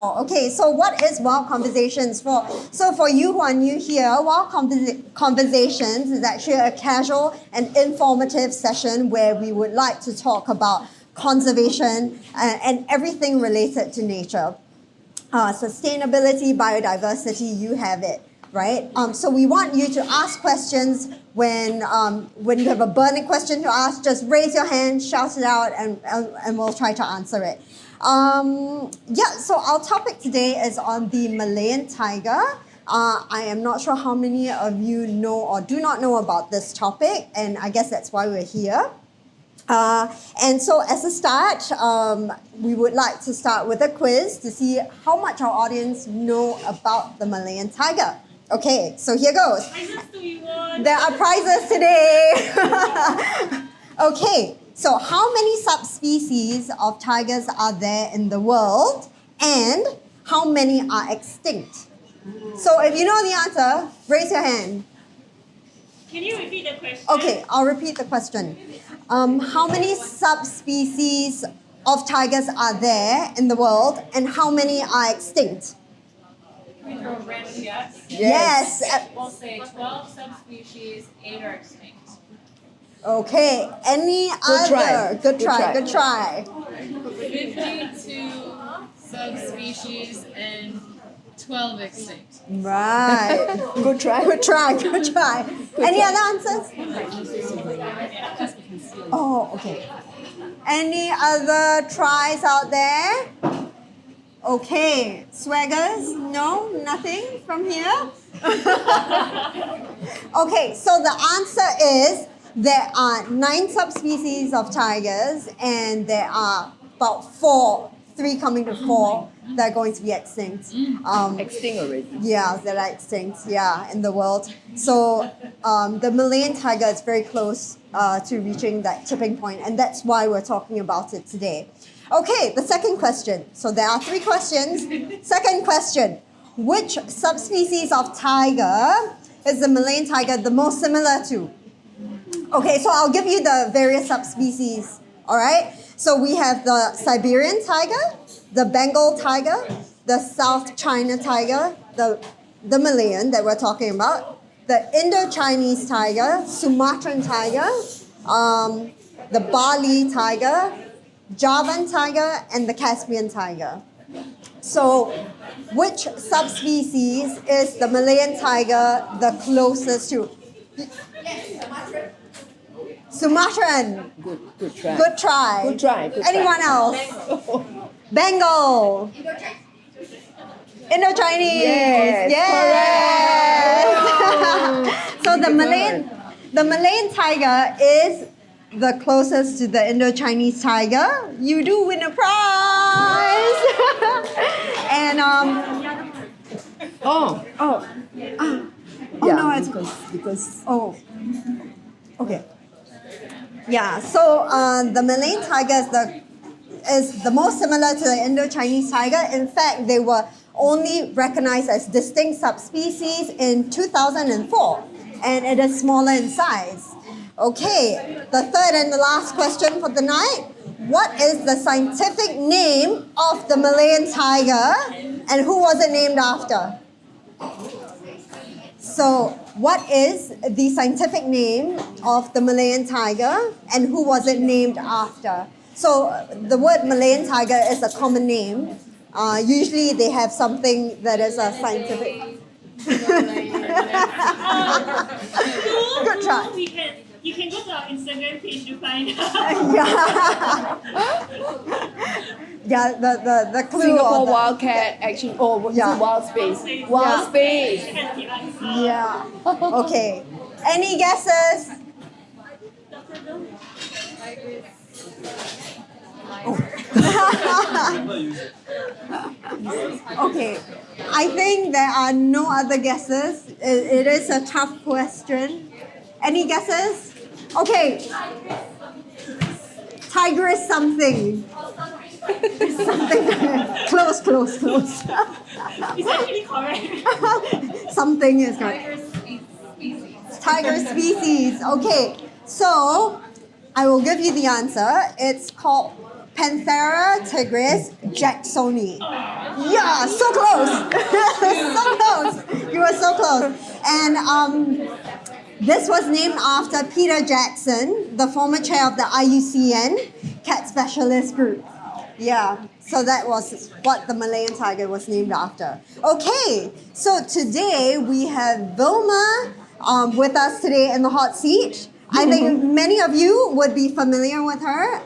Okay, so what is Wild Conversations for? So for you who are new here, Wild Conversations is actually a casual and informative session where we would like to talk about conservation and everything related to nature. Sustainability, biodiversity, you have it, right? So we want you to ask questions when you have a burning question to ask, just raise your hand, shout it out, and we'll try to answer it. So our topic today is on the Malayan tiger. I am not sure how many of you know or do not know about this topic, and I guess that's why we're here. And so as a start, we would like to start with a quiz to see how much our audience know about the Malayan tiger. Okay, so here goes. There are prizes today. Okay, so how many subspecies of tigers are there in the world and how many are extinct? So if you know the answer, raise your hand. Can you repeat the question? Okay, I'll repeat the question. How many subspecies of tigers are there in the world and how many are extinct? Can we throw a random guess? Yes. We'll say 12 subspecies, 8 are extinct. Okay, any other? try. Good try. 52 subspecies and 12 extinct. Right. Good try. Good try. Any other answers? Oh, okay. Any other tries out there? Okay, swaggers? No, nothing from here? Okay, so the answer is there are 9 subspecies of tigers and there are about 3 coming to 4 that are going to be extinct. Extinct already. Yeah, they're like extinct, in the world. So the Malayan tiger is very close to reaching that tipping point, and that's why we're talking about it today. Okay, the second question. So there are 3 questions. Second question, which subspecies of tiger is the Malayan tiger the most similar to? Okay, so I'll give you the various subspecies, all right? So we have the Siberian tiger, the Bengal tiger, the South China tiger, the Malayan that we're talking about, the Indo-Chinese tiger, Sumatran tiger, the Bali tiger, Javan tiger, and the Caspian tiger. So which subspecies is the Malayan tiger the closest to? Sumatran. Good try. Good try. Good try. Anyone else? Bengal. Indo-Chinese. Yes. So the Malayan tiger is the closest to the Indo-Chinese tiger. You do win a prize. And Yeah, no, because okay. Yeah, so the Malayan tiger is the most similar to the Indo-Chinese tiger. In fact, they were only recognized as distinct subspecies in 2004, and it is smaller in size. Okay, the third and the last question for the night. What is the scientific name of the Malayan tiger, and who was it named after? So, what is the scientific name of the Malayan tiger and who was it named after? So, the word Malayan tiger is a common name. Usually, they have something that is a scientific. Good try. You can go to our Instagram page to find out. Yeah, the clue. Singapore or the- wildcat actually. Oh, Yeah. wild space. Wild space. Has the answer. Yeah. Okay. Any guesses? Okay. I think there are no other guesses. It is a tough question. Any guesses? Okay. Tiger is something. Something. Close. Is that really correct? Something is correct. Tiger species. Okay. So I will give you the answer. It's called Panthera tigris jacksoni. Yeah, so close. So close. You were so close. And this was named after Peter Jackson, the former chair of the IUCN Cat Specialist Group. Yeah, so that was what the Malayan tiger was named after. Okay, so today we have Vilma with us today in the hot seat. I think many of you would be familiar with her,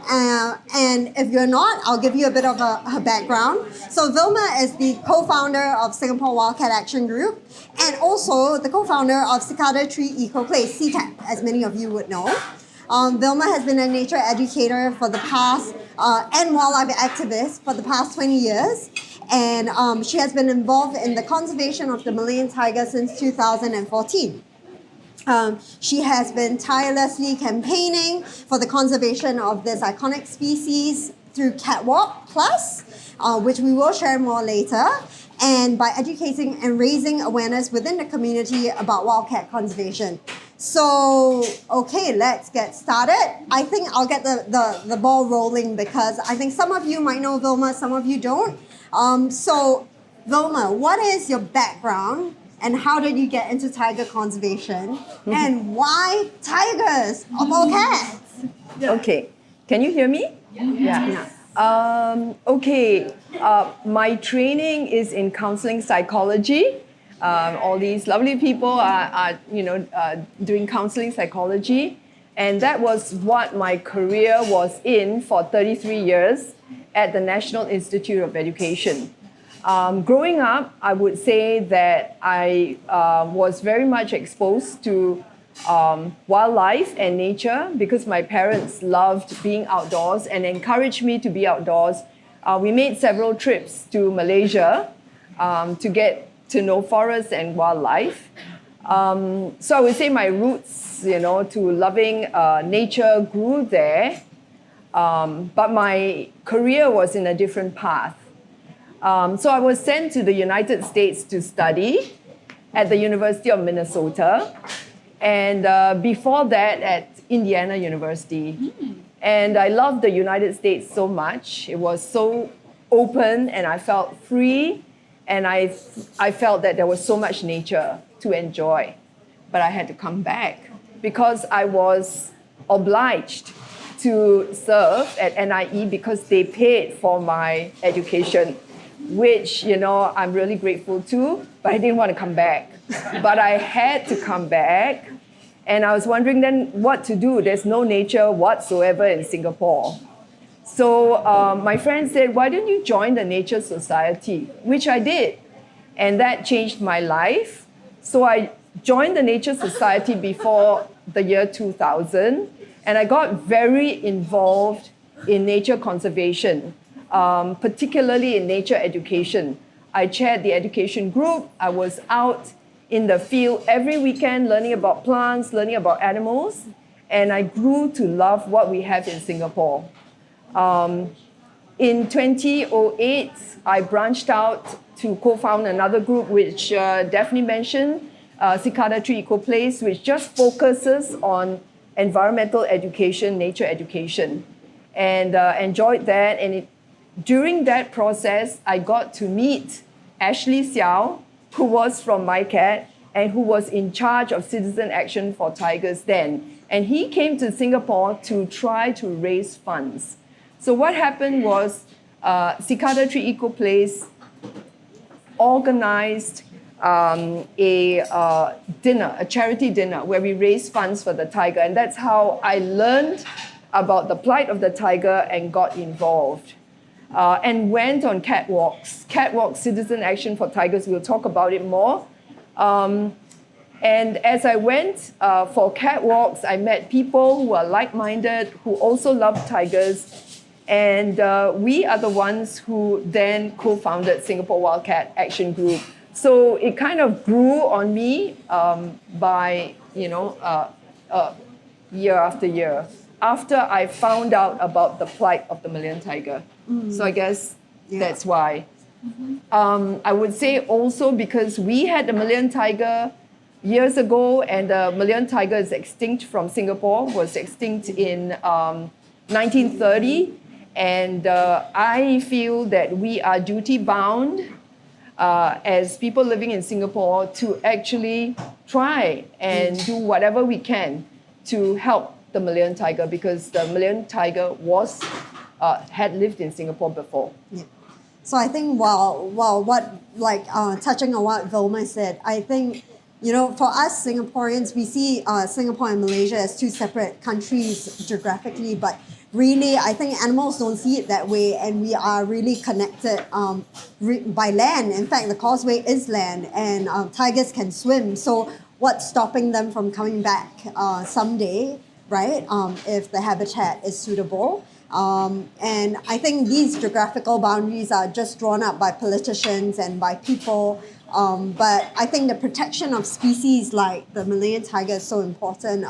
and if you're not, I'll give you a bit of her background. So Vilma is the co-founder of Singapore Wildcat Action Group, and also the co-founder of Cicada Tree Eco Place, CTEP, as many of you would know. Vilma has been a nature educator for the past, and wildlife activist for the past 20 years, and she has been involved in the conservation of the Malayan tiger since 2014. She has been tirelessly campaigning for the conservation of this iconic species through Catwalk Plus, which we will share more later, and by educating and raising awareness within the community about wildcat conservation. So, okay, let's get started. I think I'll get the ball rolling because I think some of you might know Vilma, some of you don't. So, Vilma, what is your background? And how did you get into tiger conservation? And why tigers of all cats? Okay, can you hear me? Yeah. Okay, my training is in counseling psychology. All these lovely people are doing counseling psychology. And that was what my career was in for 33 years at the National Institute of Education. Growing up, I would say that I was very much exposed to wildlife and nature because my parents loved being outdoors and encouraged me to be outdoors. We made several trips to Malaysia to get to know forests and wildlife. So I would say my roots, to loving nature grew there, but my career was in a different path. So I was sent to the United States to study at the University of Minnesota, and before that at Indiana University. And I loved the United States so much. It was so open and I felt free, and I felt that there was so much nature to enjoy. But I had to come back because I was obliged to serve at NIE because they paid for my education, which, I'm really grateful to, but I didn't want to come back. But I had to come back, and I was wondering then what to do. There's no nature whatsoever in Singapore. So my friend said, why don't you join the Nature Society? Which I did, and that changed my life. So I joined the Nature Society before the year 2000, and I got very involved in nature conservation. Particularly in nature education. I chaired the education group. I was out in the field every weekend learning about plants, learning about animals, and I grew to love what we have in Singapore. In 2008, I branched out to co-found another group which Daphne mentioned, Cicada Tree Eco Place, which just focuses on environmental education, nature education, and enjoyed that. And during that process, I got to meet Ashley Xiao, who was from MyCat and who was in charge of Citizen Action for Tigers then. And he came to Singapore to try to raise funds. So what happened was Cicada Tree Eco Place organized a dinner, a charity dinner, where we raised funds for the tiger. And that's how I learned about the plight of the tiger and got involved. And went on catwalks, Citizen Action for Tigers. We'll talk about it more. And as I went for catwalks, I met people who are like-minded, who also love tigers. And we are the ones who then co-founded Singapore Wildcat Action Group. So it kind of grew on me by, year after year, after I found out about the plight of the Malayan tiger. So I guess that's why. I would say also because we had the Malayan tiger years ago, and the Malayan tiger is extinct from Singapore, was extinct in 1930. And I feel that we are duty bound as people living in Singapore to actually try and do whatever we can to help the Malayan tiger, because the Malayan tiger had lived in Singapore before. Yeah. So I think touching on what Vilma said, I think, for us Singaporeans, we see Singapore and Malaysia as two separate countries geographically, but really I think animals don't see it that way, and we are really connected by land. In fact, the causeway is land, and tigers can swim. So what's stopping them from coming back someday, right? If the habitat is suitable. And I think these geographical boundaries are just drawn up by politicians and by people. But I think the protection of species like the Malayan tiger is so important,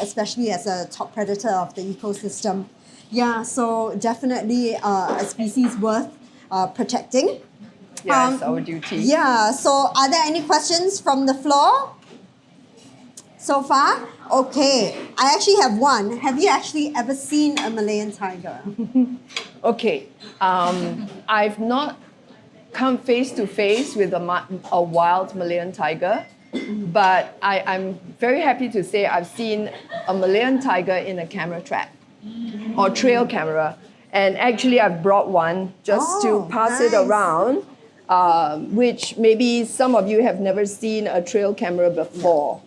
especially as a top predator of the ecosystem. Yeah, so definitely a species worth protecting. Yes, our duty. Yeah, so are there any questions from the floor so far? Okay, I actually have one. Have you actually ever seen a Malayan tiger? Okay, I've not come face to face with a wild Malayan tiger, but I'm very happy to say I've seen a Malayan tiger in a camera trap or trail camera. And actually I've brought one just to pass it around, which maybe some of you have never seen a trail camera before.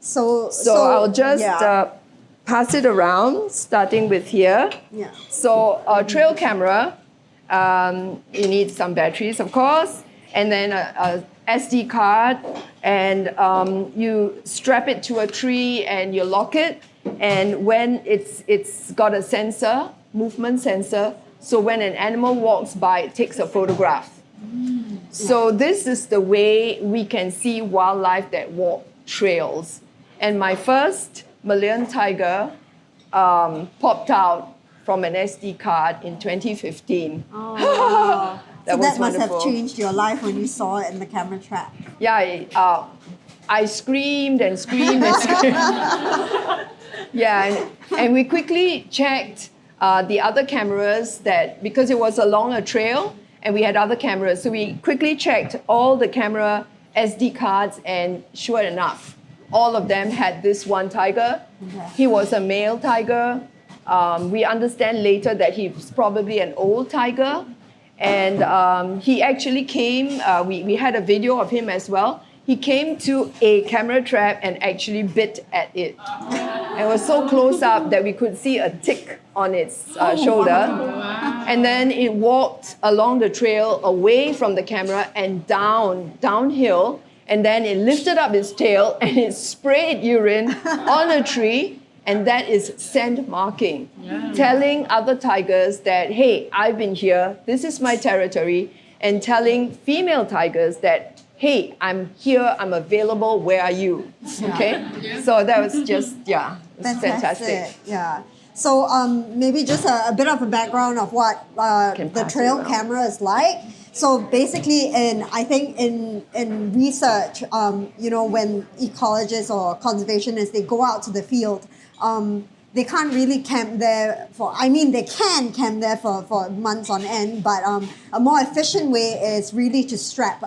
So I'll just pass it around, starting with here. Yeah. So a trail camera, you need some batteries, of course, and then a SD card, and you strap it to a tree and you lock it. And when it's got a sensor, movement sensor, so when an animal walks by, it takes a photograph. So this is the way we can see wildlife that walk trails. And my first Malayan tiger popped out from an SD card in 2015. Oh, That so was that must have wonderful. changed your life when you saw it in the camera trap. Yeah, I screamed and screamed and screamed. Yeah, and we quickly checked the other cameras because it was along a trail and we had other cameras. So we quickly checked all the camera SD cards, and sure enough, all of them had this one tiger. Okay. He was a male tiger. We understand later that he was probably an old tiger. And he actually came, we had a video of him as well. He came to a camera trap and actually bit at it. It was so close up that we could see a tick on its shoulder. Wow. And then it walked along the trail away from the camera and downhill. And then it lifted up its tail and it sprayed urine on a tree. And that is scent marking, telling other tigers that, hey, I've been here, this is my territory, and telling female tigers that, hey, I'm here, I'm available, where are you? Okay? So that was just, it was fantastic. Yeah. So maybe just a bit of a background of what the trail camera is like. So basically, I think in research, when ecologists or conservationists, they go out to the field, they can't really camp there they can camp there for months on end, but a more efficient way is really to strap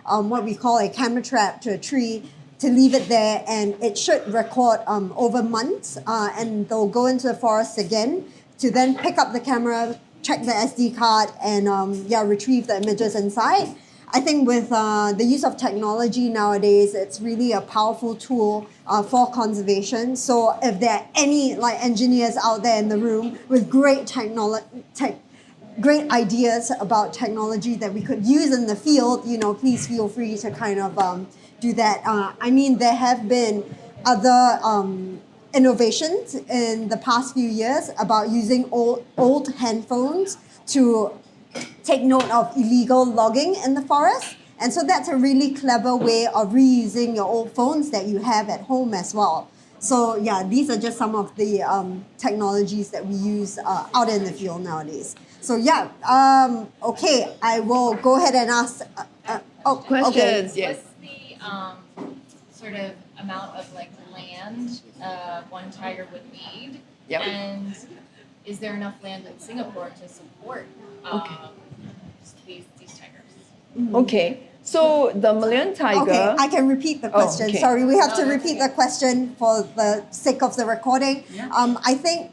what we call a camera trap to a tree, to leave it there, and it should record over months, and they'll go into the forest again to then pick up the camera, check the SD card, and retrieve the images inside. I think with the use of technology nowadays, it's really a powerful tool for conservation. So if there are any engineers out there in the room with great great ideas about technology that we could use in the field, please feel free to kind of do that. There have been other innovations in the past few years about using old handphones to take note of illegal logging in the forest. And so that's a really clever way of reusing your old phones that you have at home as well. So these are just some of the technologies that we use out in the field nowadays. So okay, I will go ahead and ask Questions, okay. yes. What's the sort of amount of land one tiger would need? Yep. And is there enough land in Singapore to support these tigers? Okay. So the Malayan tiger. Okay, I can repeat the question. okay. Sorry, we have to No, that's repeat okay. the question for the sake of the recording. I think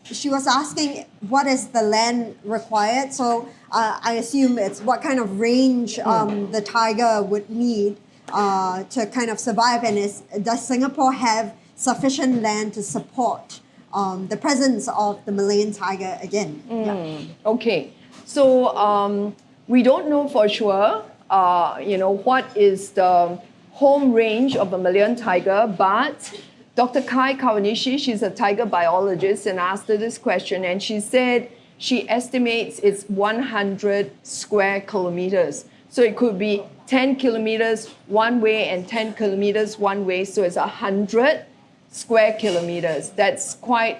she was asking what is the land required. So I assume it's what kind of range the tiger would need to kind of survive, and does Singapore have sufficient land to support the presence of the Malayan tiger again? Yeah. Okay, so we don't know for sure, what is the home range of a Malayan tiger, but Dr. Kai Kawanishi, she's a tiger biologist, and asked her this question, and she said she estimates it's 100 square kilometers. So it could be 10 kilometers one way and 10 kilometers one way, so it's 100 square kilometers. That's quite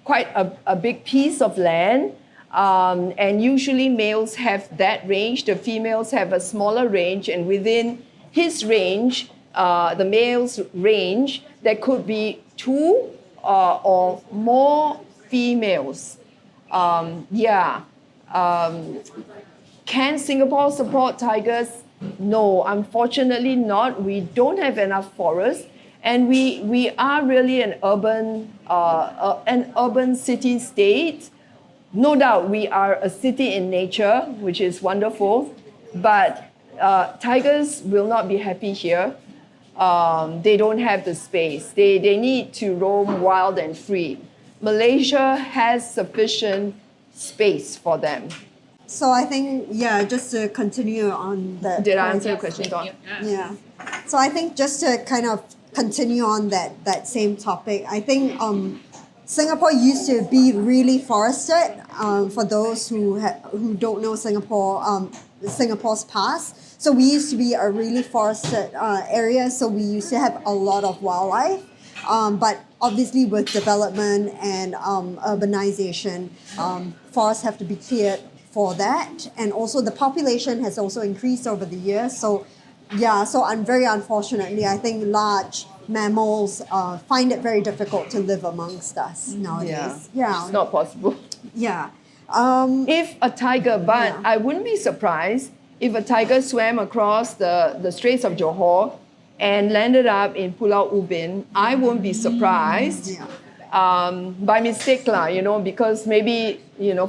a big piece of land. And usually males have that range, the females have a smaller range, and within his range, the male's range, there could be two or more females. Can Singapore support tigers? No, unfortunately not. We don't have enough forests, and we are really an urban city state. No doubt we are a city in nature, which is wonderful, but tigers will not be happy here. They don't have the space. They need to roam wild and free. Malaysia has sufficient space for them. So I think, just to continue on that. Did I point. answer your question, Dawn? Yeah. So I think just to kind of continue on that same topic, I think Singapore used to be really forested. For those who don't know Singapore's past, so we used to be a really forested area. So we used to have a lot of wildlife, but obviously with development and urbanization, forests have to be cleared for that, and also the population has also increased over the years. So very unfortunately, I think large mammals find it very difficult to live amongst us nowadays. It's not possible. Yeah. If a tiger, but I wouldn't be surprised if a tiger swam across the Straits of Johor and landed up in Pulau Ubin. I won't be surprised. Yeah. By mistake, because maybe,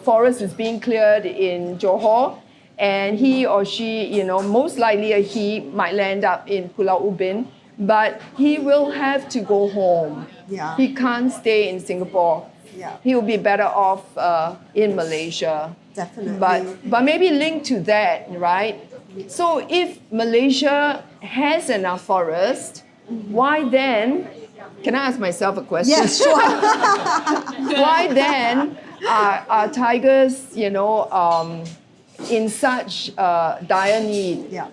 forest is being cleared in Johor, and he or she, most likely he might land up in Pulau Ubin, but he will have to go home. Yeah. He can't stay in Singapore. Yeah. He will be better off in Malaysia. Definitely. But maybe linked to that, right? So if Malaysia has enough forest, why then? Can I ask myself a question? Yes, sure. Why then are tigers, in such dire need? Yeah.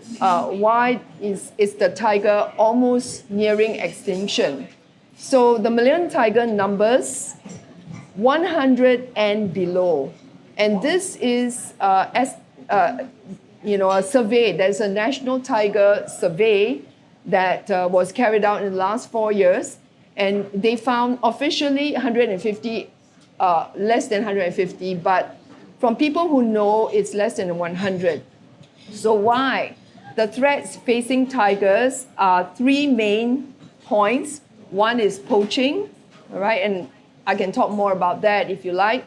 Why is the tiger almost nearing extinction? So the Malayan tiger numbers 100 and below, and this is a survey. There's a national tiger survey that was carried out in the last 4 years, and they found officially 150, less than 150, but from people who know, it's less than 100. So why? The threats facing tigers are three main points. One is poaching, all right, and I can talk more about that if you like.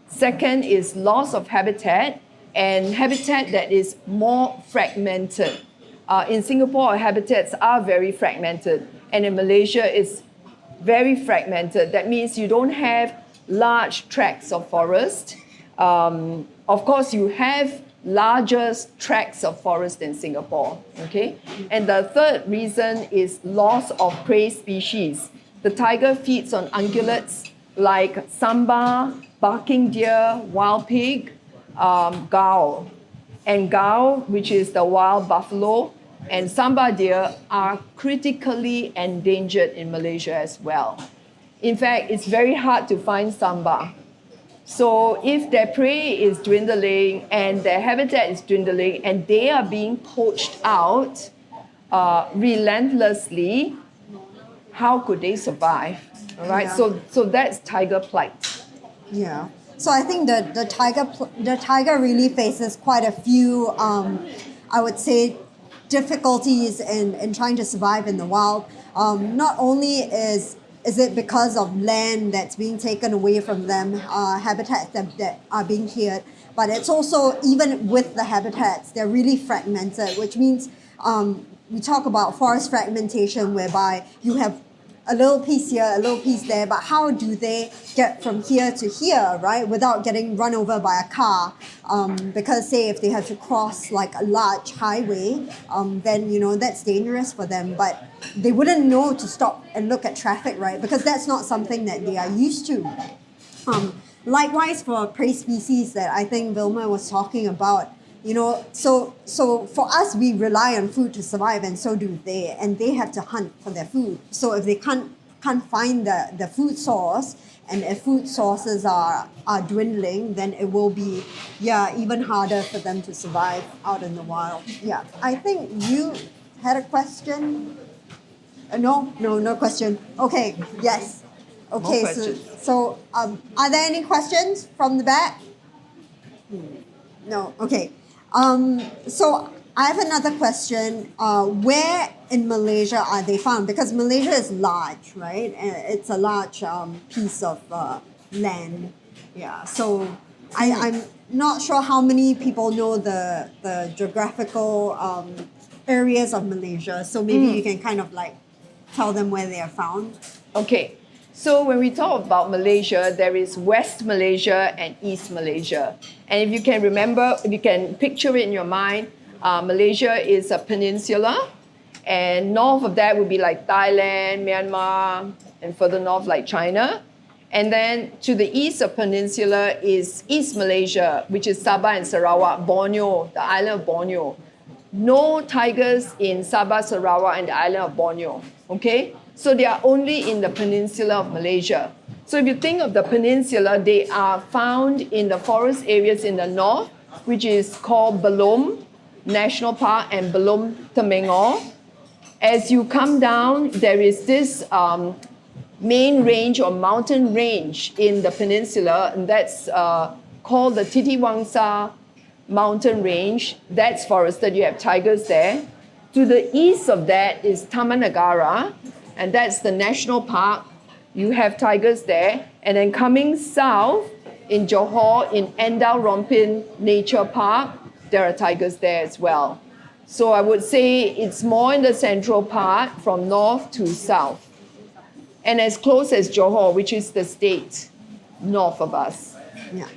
Second is loss of habitat, and habitat that is more fragmented. In Singapore, our habitats are very fragmented, and in Malaysia, it's very fragmented. That means you don't have large tracts of forest. Of course, you have larger tracts of forest in Singapore, okay? And the third reason is loss of prey species. The tiger feeds on ungulates like samba, barking deer, wild pig, gao. And gao, which is the wild buffalo, and samba deer are critically endangered in Malaysia as well. In fact, it's very hard to find samba. So if their prey is dwindling and their habitat is dwindling and they are being poached out relentlessly, how could they survive? All right, Yeah. so that's tiger plight. Yeah. So I think the tiger really faces quite a few, I would say, difficulties in trying to survive in the wild. Not only is it because of land that's being taken away from them, habitats that are being cleared, but it's also, even with the habitats, they're really fragmented, which means we talk about forest fragmentation, whereby you have a little piece here, a little piece there, but how do they get from here to here, right, without getting run over by a car? Because say if they have to cross like a large highway, then that's dangerous for them. But they wouldn't know to stop and look at traffic, right? Because that's not something that they are used to. Likewise for prey species that I think Vilma was talking about, so for us, we rely on food to survive, and so do they, and they have to hunt for their food. So if they can't find the food source, and if food sources are dwindling, then it will be even harder for them to survive out in the wild. Yeah, I think you had a question. No question. Okay, yes. Okay, More questions. so are there any questions from the back? No, okay. So I have another question. Where in Malaysia are they found? Because Malaysia is large, right? And it's a large piece of land. Yeah. So I'm not sure how many people know the geographical areas of Malaysia. So maybe you can kind of like tell them where they are found. Okay, so when we talk about Malaysia, there is West Malaysia and East Malaysia. And if you can remember, if you can picture it in your mind, Malaysia is a peninsula, and north of that would be like Thailand, Myanmar, and further north like China. And then to the east of peninsula is East Malaysia, which is Sabah and Sarawak, Borneo, the island of Borneo. No tigers in Sabah, Sarawak, and the island of Borneo. Okay? So they are only in the peninsula of Malaysia. So if you think of the peninsula, they are found in the forest areas in the north, which is called Belum National Park and Belum Temengor. As you come down, there is this main range or mountain range in the peninsula, and that's called the Titiwangsa mountain range. That's forested. You have tigers there. To the east of that is Taman Negara, and that's the national park. You have tigers there. And then coming south in Johor, in Endau Rompin Nature Park, there are tigers there as well. So I would say it's more in the central part from north to south. And as close as Johor, which is the state north of us. Yeah.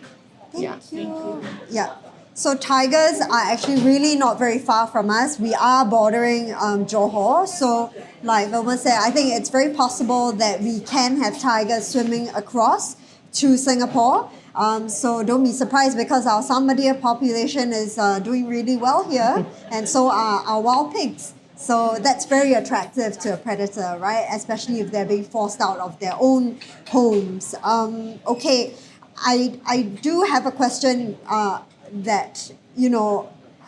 Yeah. Thank you. Yeah. So tigers are actually really not very far from us. We are bordering Johor. So like Vilma said, I think it's very possible that we can have tigers swimming across to Singapore. So don't be surprised, because our Samba deer population is doing really well here, and so are our wild pigs. So that's very attractive to a predator, right? Especially if they're being forced out of their own homes. Okay, I do have a question that,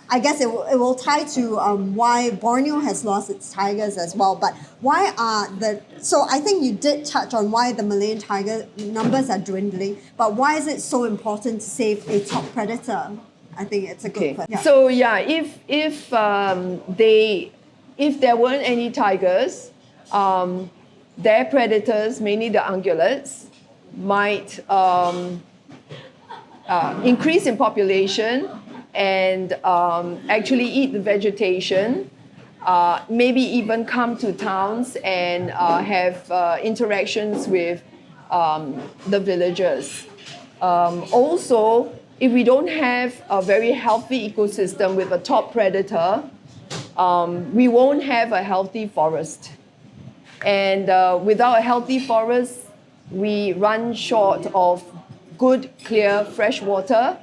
I guess it will tie to why Borneo has lost its tigers as well. But so I think you did touch on why the Malayan tiger numbers are dwindling, but why is it so important to save a top predator? I think it's a good question. Yeah. So yeah, if there weren't any tigers, their predators, mainly the ungulates, might increase in population and actually eat the vegetation, maybe even come to towns and have interactions with the villagers. Also, if we don't have a very healthy ecosystem with a top predator, we won't have a healthy forest. And without a healthy forest, we run short of good, clear, fresh water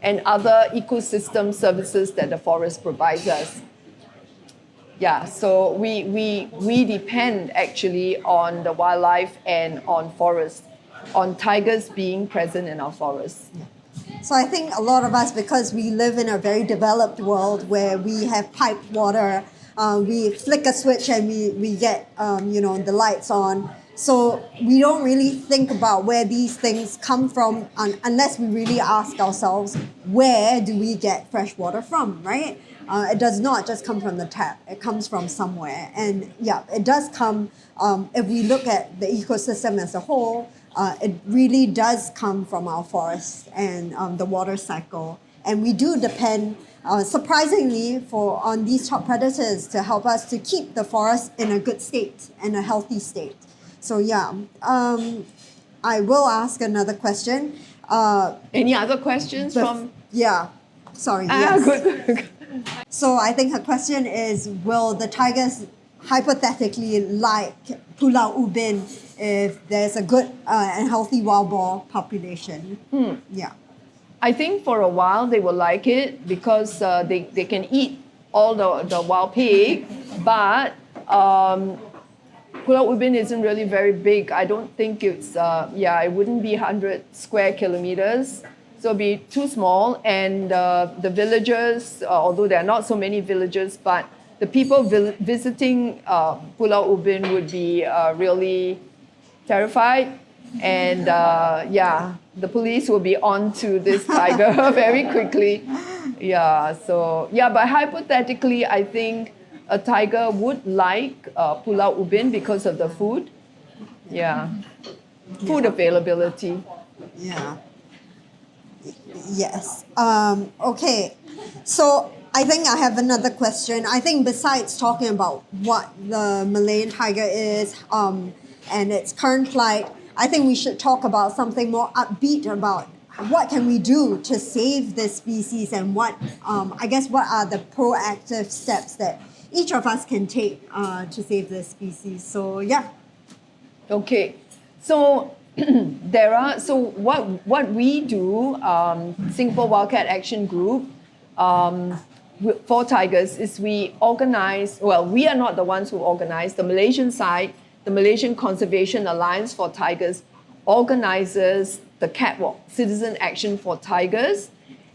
and other ecosystem services that the forest provides us. Yeah, so we depend actually on the wildlife and on forests, on tigers being present in our forests. So I think a lot of us, because we live in a very developed world where we have piped water, we flick a switch and we get the lights on. So we don't really think about where these things come from unless we really ask ourselves, where do we get fresh water from, right? It does not just come from the tap. It comes from somewhere. And yeah, it does come, if we look at the ecosystem as a whole, it really does come from our forests and the water cycle. And we do depend, surprisingly, on these top predators to help us to keep the forest in a good state and a healthy state. So yeah, I will ask another question. Any other questions from? Yeah, sorry. Yes. Good. So I think her question is, will the tigers hypothetically like Pulau Ubin if there's a good and healthy wild boar population? Yeah. I think for a while they will like it because they can eat all the wild pig, but Pulau Ubin isn't really very big. I don't think it's, it wouldn't be 100 square kilometers. So it'll be too small. And the villagers, although there are not so many villagers, but the people visiting Pulau Ubin would be really terrified. And the police will be on to this tiger very quickly. But hypothetically, I think a tiger would like Pulau Ubin because of the food. Food availability. Yeah. Yes. Okay. So I think I have another question. I think besides talking about what the Malayan tiger is and its current plight, I think we should talk about something more upbeat about what can we do to save this species and what are the proactive steps that each of us can take to save this species. So yeah. Okay. So what we do, Singapore Wildcat Action Group, for tigers is we organize, we are not the ones who organize, the Malaysian side, the Malaysian Conservation Alliance for Tigers organizes the catwalk, Citizen Action for Tigers.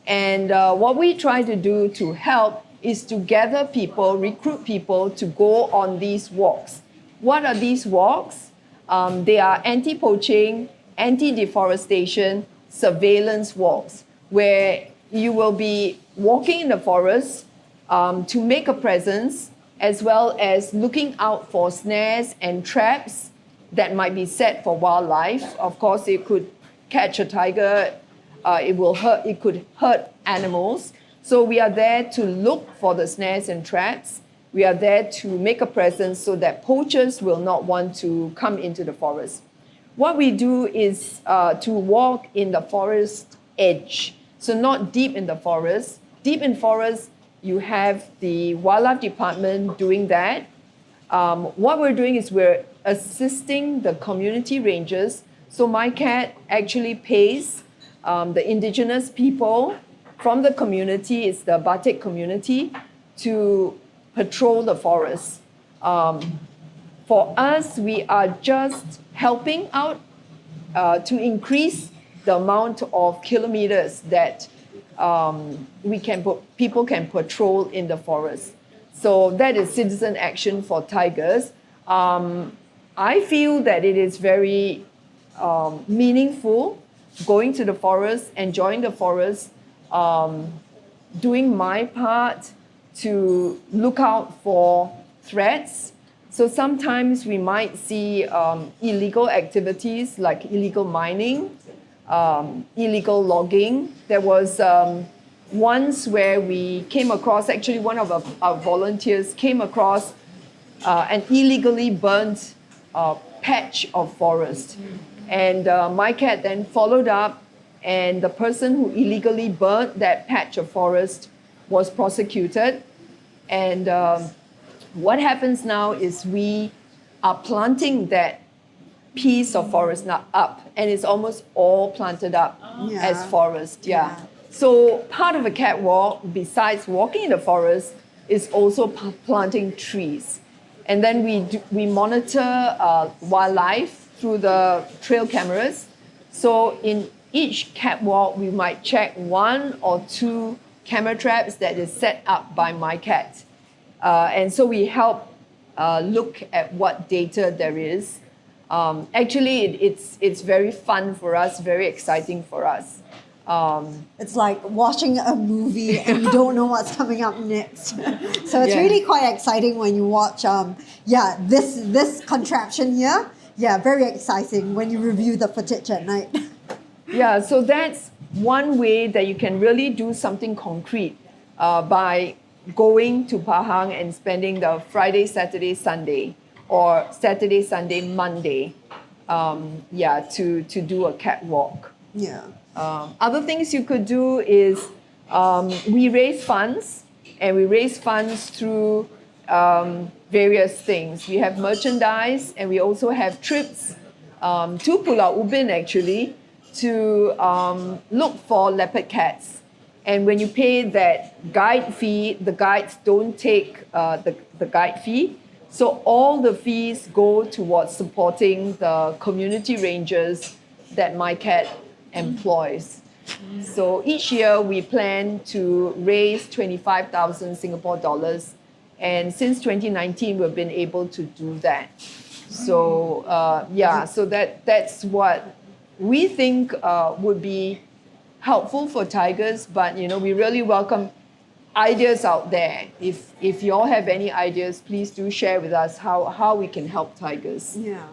And what we try to do to help is to gather people, recruit people to go on these walks. What are these walks? They are anti-poaching, anti-deforestation, surveillance walks, where you will be walking in the forest to make a presence, as well as looking out for snares and traps that might be set for wildlife. Of course, it could catch a tiger, it could hurt animals. So we are there to look for the snares and traps. We are there to make a presence so that poachers will not want to come into the forest. What we do is to walk in the forest edge. So not deep in the forest. Deep in forest, you have the wildlife department doing that. What we're doing is we're assisting the community rangers. So my cat actually pays the indigenous people from the community, it's the Batik community, to patrol the forest. For us, we are just helping out to increase the amount of kilometers that people can patrol in the forest. So that is citizen action for tigers. I feel that it is very meaningful going to the forest, enjoying the forest, doing my part to look out for threats. So sometimes we might see illegal activities like illegal mining, illegal logging. There was once where we came across, actually one of our volunteers came across an illegally burnt patch of forest. And my cat then followed up, and the person who illegally burnt that patch of forest was prosecuted. And what happens now is we are planting that piece of forest now up, and it's almost all planted up as forest. So part of a catwalk, besides walking in the forest, is also planting trees. And then we monitor wildlife through the trail cameras. So in each catwalk, we might check 1 or 2 camera traps that is set up by my cat. And so we help look at what data there is. Actually, it's very fun for us, very exciting for us. It's like watching a movie and you don't know what's coming up next. So it's really quite exciting when you watch, this contraption here. Yeah, very exciting when you review the footage at night. Yeah, so that's one way that you can really do something concrete by going to Pahang and spending the Friday, Saturday, Sunday, or Saturday, Sunday, Monday, to do a catwalk. Yeah. Other things you could do is we raise funds, and we raise funds through various things. We have merchandise, and we also have trips to Pulau Ubin actually to look for leopard cats. And when you pay that guide fee, the guides don't take the guide fee. So all the fees go towards supporting the community rangers that MyCat employs. So each year we plan to raise 25,000 Singapore dollars, and since 2019 we've been able to do that. So so that's what we think would be helpful for tigers. But we really welcome ideas out there. If you all have any ideas, please do share with us how we can help tigers. Yeah.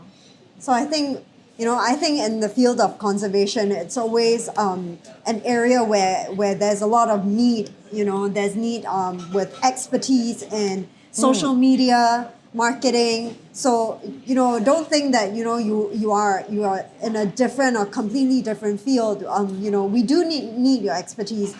So I think in the field of conservation, it's always an area where there's a lot of need. There's need with expertise in social media, marketing. So don't think that you are in a different or completely different field. We do need your expertise.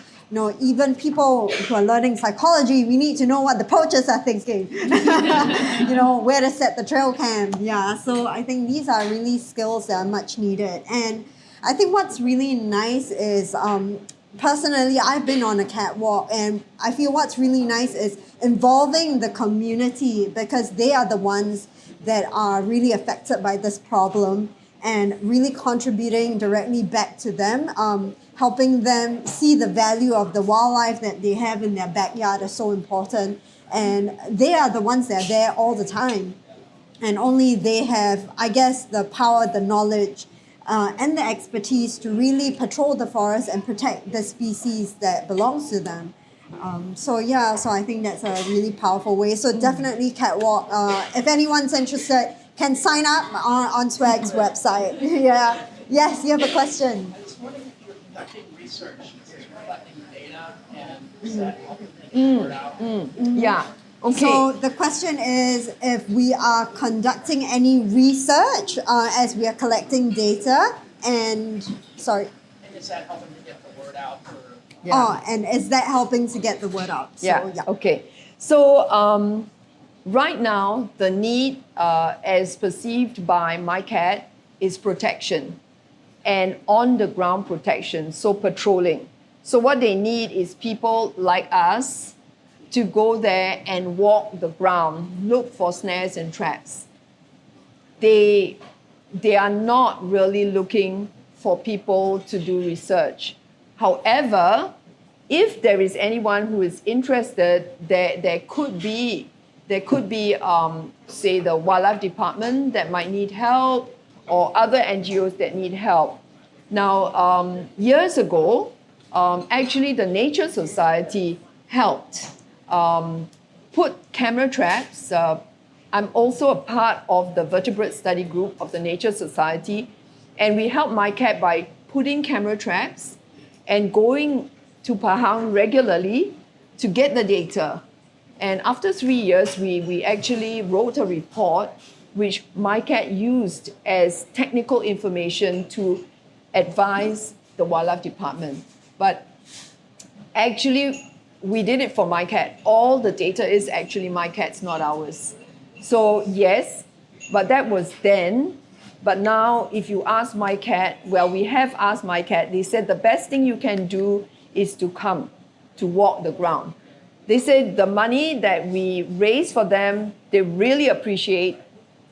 Even people who are learning psychology, we need to know what the poachers are thinking. Where to set the trail cam. Yeah, so I think these are really skills that are much needed. And I think what's really nice is, personally, I've been on a catwalk, and I feel what's really nice is involving the community, because they are the ones that are really affected by this problem, and really contributing directly back to them. Helping them see the value of the wildlife that they have in their backyard is so important. And they are the ones that are there all the time. And only they have, I guess, the power, the knowledge, and the expertise to really patrol the forest and protect the species that belongs to them. So I think that's a really powerful way. So definitely catwalk. If anyone's interested, can sign up on SWAG's website. Yeah. Yes, you have a question. Conducting research, this is collecting data and is that helping the word out? Yeah. Okay. So the question is if we are conducting any research as we are collecting data, and sorry. And is that helping to get the word out for? And is that helping to get the word out? So, Okay. So right now the need as perceived by MyCat is protection. And on-the-ground protection, so patrolling. So what they need is people like us to go there and walk the ground, look for snares and traps. They are not really looking for people to do research. However, if there is anyone who is interested, there could be, say, the wildlife department that might need help, or other NGOs that need help. Now, years ago, actually the Nature Society helped put camera traps. I'm also a part of the vertebrate study group of the Nature Society, and we helped MyCat by putting camera traps and going to Pahang regularly to get the data. And after 3 years, we actually wrote a report which MyCat used as technical information to advise the wildlife department. But actually, we did it for MyCat. All the data is actually MyCat's, not ours. So yes, but that was then. But now, if you ask MyCat, well, we have asked MyCat, they said the best thing you can do is to come, to walk the ground. They said the money that we raise for them, they really appreciate.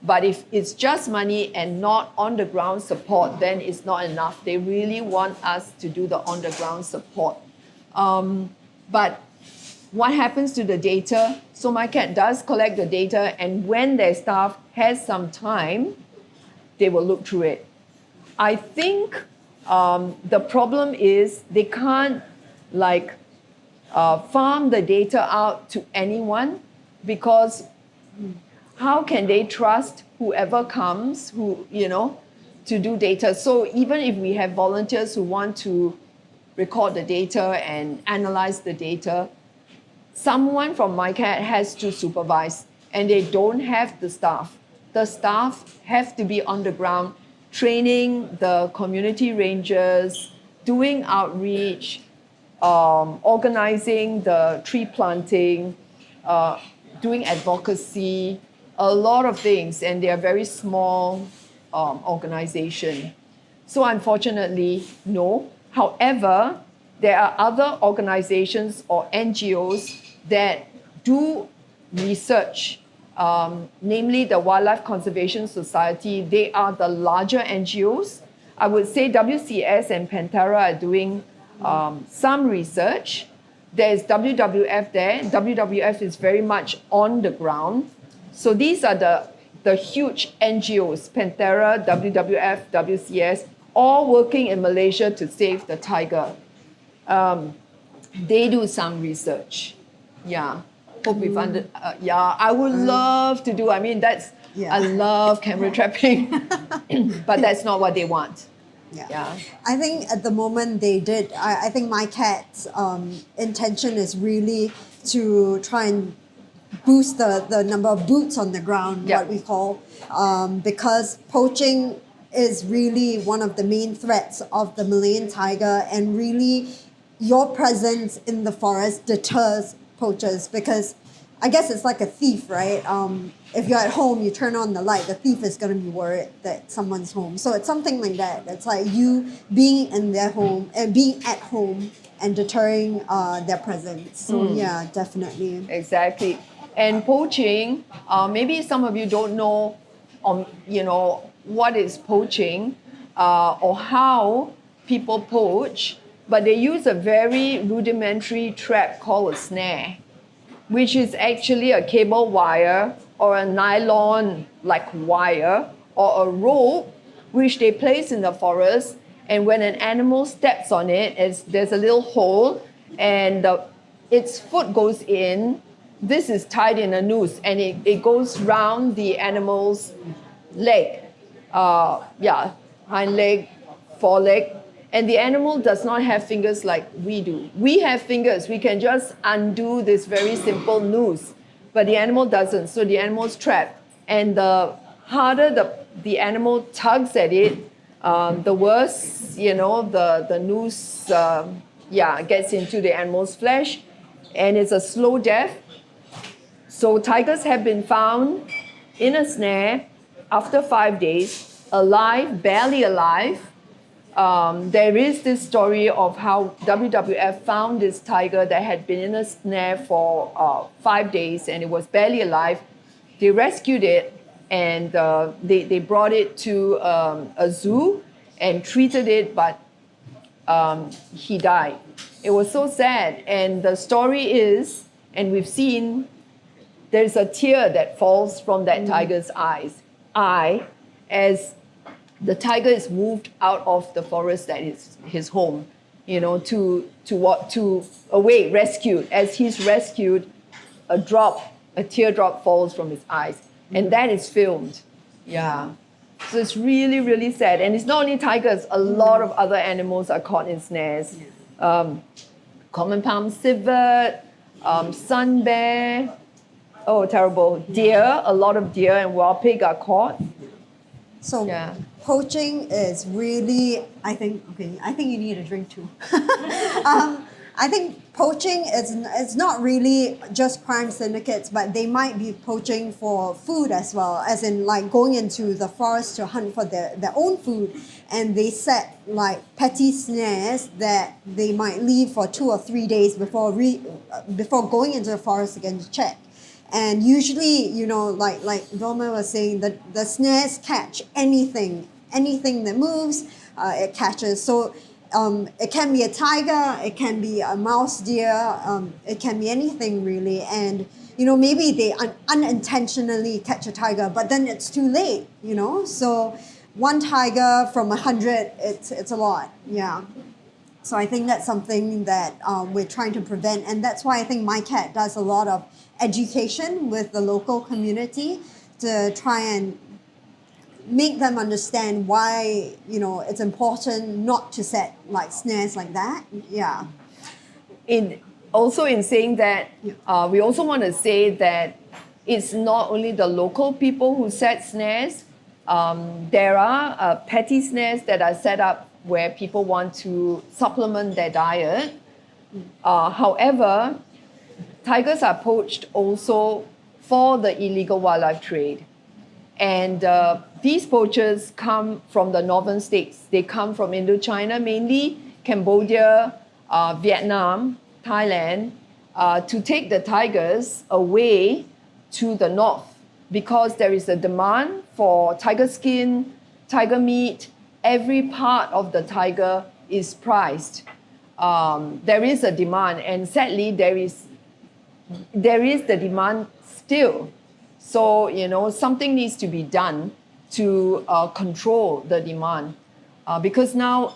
But if it's just money and not on-the-ground support, then it's not enough. They really want us to do the on-the-ground support. But what happens to the data? So MyCat does collect the data, and when their staff has some time, they will look through it. I think the problem is they can't farm the data out to anyone, because how can they trust whoever comes to do data? So even if we have volunteers who want to record the data and analyze the data, someone from MyCat has to supervise, and they don't have the staff. The staff have to be on the ground, training the community rangers, doing outreach, organizing the tree planting, doing advocacy, a lot of things, and they are very small organization. So unfortunately, no. However, there are other organizations or NGOs that do research, namely the Wildlife Conservation Society. They are the larger NGOs. I would say WCS and Pantera are doing some research. There's WWF there. WWF is very much on the ground. So these are the huge NGOs, Pantera, WWF, WCS, all working in Malaysia to save the tiger. They do some research. Yeah. Hope we've I would love to do. I mean, I love camera trapping, but that's not what they want. Yeah. I think at the moment they did. I think MyCat's intention is really to try and boost the number of boots on the ground, what we call, because poaching is really one of the main threats of the Malayan tiger, and really your presence in the forest deters poachers, because I guess it's like a thief, right? If you're at home, you turn on the light, the thief is going to be worried that someone's home. So it's something like that. It's like you being in their home and being at home and deterring their presence. So yeah, definitely. Exactly. And poaching, maybe some of you don't know, what is poaching or how people poach, but they use a very rudimentary trap called a snare, which is actually a cable wire or a nylon like wire or a rope, which they place in the forest. And when an animal steps on it, there's a little hole, and its foot goes in. This is tied in a noose, and it goes round the animal's leg. Hind leg, foreleg. And the animal does not have fingers like we do. We have fingers. We can just undo this very simple noose, but the animal doesn't. So the animal's trapped. And the harder the animal tugs at it, the worse, the noose, gets into the animal's flesh, and it's a slow death. So tigers have been found in a snare after 5 days, alive, barely alive. There is this story of how WWF found this tiger that had been in a snare for 5 days, and it was barely alive. They rescued it, and they brought it to a zoo and treated it, but he died. It was so sad. And the story is, and we've seen, there's a tear that falls from that tiger's eye as the tiger is moved out of the forest that is his home, rescued. As he's rescued, a teardrop falls from his eyes, and that is filmed. Yeah. So it's really, really sad. And it's not only tigers, a lot of other animals are caught in snares. Common palm civet, sun bear, oh, terrible. Deer, a lot of deer and wild pig are caught. So poaching is really, I think you need a drink too. I think poaching is not really just crime syndicates, but they might be poaching for food as well, as in like going into the forest to hunt for their own food. And they set like petty snares that they might leave for 2 or 3 days before going into the forest again to check. And usually, like Vilma was saying, the snares catch anything that moves, it catches. So it can be a tiger, it can be a mouse deer, it can be anything really. And maybe they unintentionally catch a tiger, but then it's too late. So one tiger from 100, it's a lot. Yeah. So I think that's something that we're trying to prevent, and that's why I think My Cat does a lot of education with the local community to try and make them understand why it's important not to set like snares like that. Yeah. In saying that, we also want to say that it's not only the local people who set snares. There are petty snares that are set up where people want to supplement their diet. However, tigers are poached also for the illegal wildlife trade. And these poachers come from the northern states. They come from Indochina mainly, Cambodia, Vietnam, Thailand, to take the tigers away to the north because there is a demand for tiger skin, tiger meat. Every part of the tiger is prized. There is a demand, and sadly, there is the demand still. So, something needs to be done to control the demand. Because now,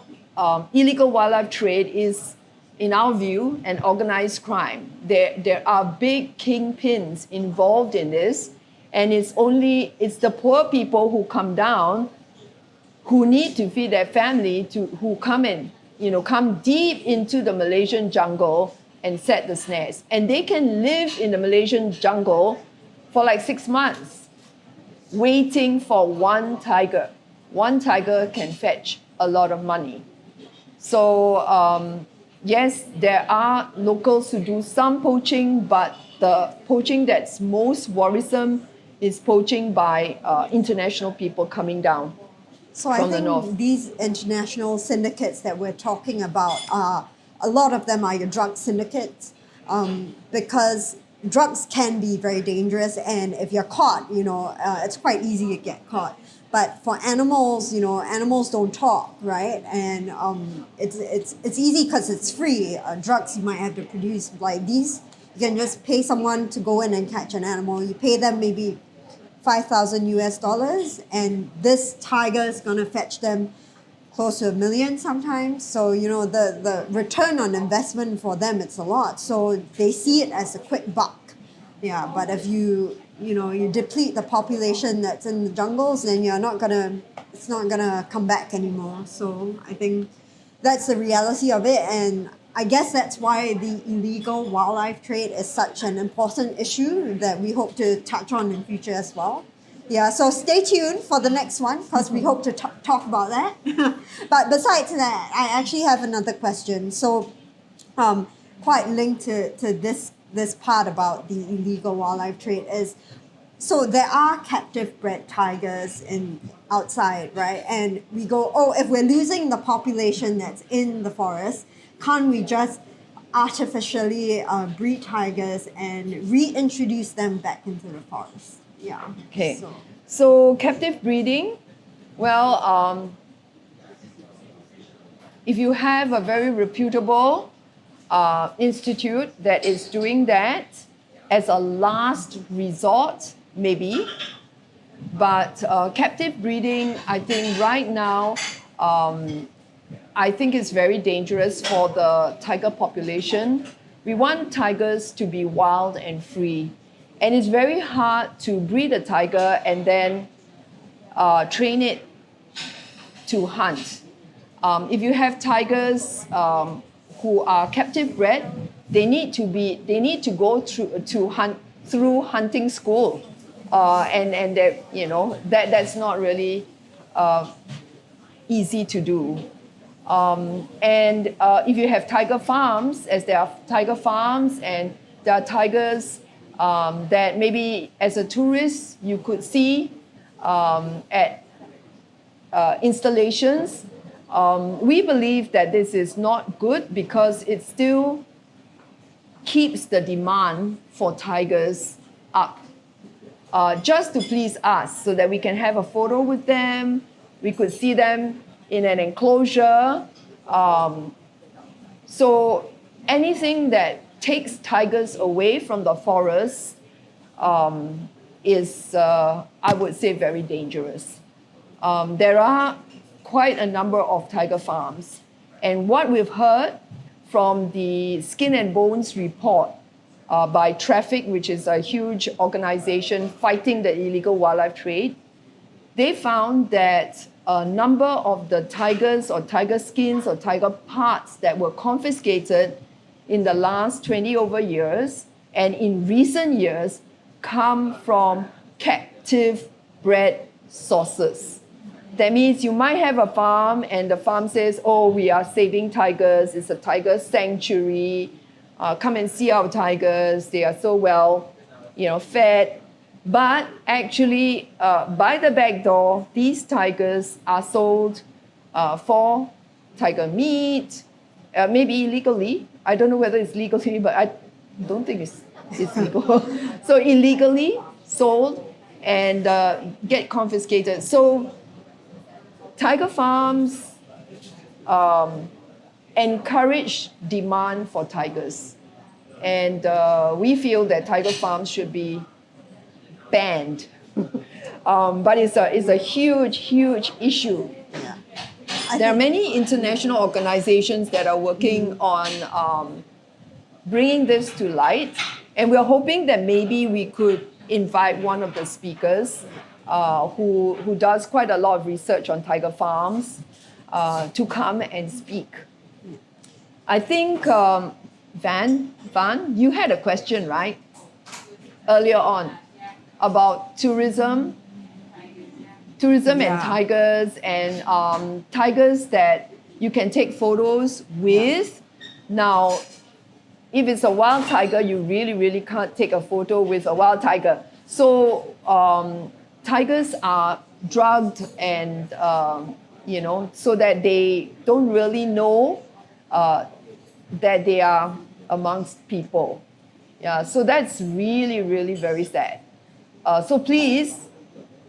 illegal wildlife trade is, in our view, an organized crime. There are big kingpins involved in this, and it's the poor people who come down, who need to feed their family, who come deep into the Malaysian jungle and set the snares. And they can live in the Malaysian jungle for like 6 months, waiting for one tiger. One tiger can fetch a lot of money. So yes, there are locals who do some poaching, but the poaching that's most worrisome is poaching by international people coming down. So I think these international syndicates that we're talking about a lot of them are your drug syndicates, because drugs can be very dangerous, and if you're caught, it's quite easy to get caught. But for animals, animals don't talk, right? And it's easy because it's free. Drugs you might have to produce like these. You can just pay someone to go in and catch an animal. You pay them maybe $5,000, and this tiger is gonna fetch them close to $1 million sometimes. So the return on investment for them, it's a lot. So they see it as a quick buck. Yeah, but if you deplete the population that's in the jungles, then it's not gonna come back anymore. So I think that's the reality of it, and I guess that's why the illegal wildlife trade is such an important issue that we hope to touch on in future as well. Yeah, so stay tuned for the next one because we hope to talk about that. But besides that, I actually have another question. So quite linked to this part about the illegal wildlife trade is, so there are captive bred tigers outside, right? And we go, if we're losing the population that's in the forest, can't we just artificially breed tigers and reintroduce them back into the forest? Yeah. Okay. So captive breeding, well, if you have a very reputable institute that is doing that as a last resort, maybe. But captive breeding, I think right now, I think it's very dangerous for the tiger population. We want tigers to be wild and free. And it's very hard to breed a tiger and then train it to hunt. If you have tigers who are captive bred, they need to go through hunting school, and that's not really easy to do. And if you have tiger farms, as there are tiger farms and there are tigers that maybe as a tourist you could see at installations, we believe that this is not good because it still keeps the demand for tigers up, just to please us so that we can have a photo with them, we could see them in an enclosure. So anything that takes tigers away from the forest is, I would say, very dangerous. there are quite a number of tiger farms. And what we've heard from the Skin and Bones report by Traffic, which is a huge organization fighting the illegal wildlife trade, they found that a number of the tigers or tiger skins or tiger parts that were confiscated in the last 20 over years and in recent years come from captive bred sources. That means you might have a farm and the farm says, oh, we are saving tigers, it's a tiger sanctuary, come and see our tigers, they are so well, fed. But actually, by the back door, these tigers are sold for tiger meat, maybe illegally. I don't know whether it's legally, but I don't think it's legal. So illegally sold and get confiscated. So tiger farms encourage demand for tigers. And we feel that tiger farms should be banned. But it's a huge, huge issue. Yeah. There are many international organizations that are working on bringing this to light. And we're hoping that maybe we could invite one of the speakers who does quite a lot of research on tiger farms to come and speak. I think, Van, you had a question, right? Earlier on about tourism and tigers and tigers that you can take photos with. Now, if it's a wild tiger, you really, really can't take a photo with a wild tiger. So tigers are drugged and, so that they don't really know that they are amongst people. Yeah, so that's really, really very sad. So please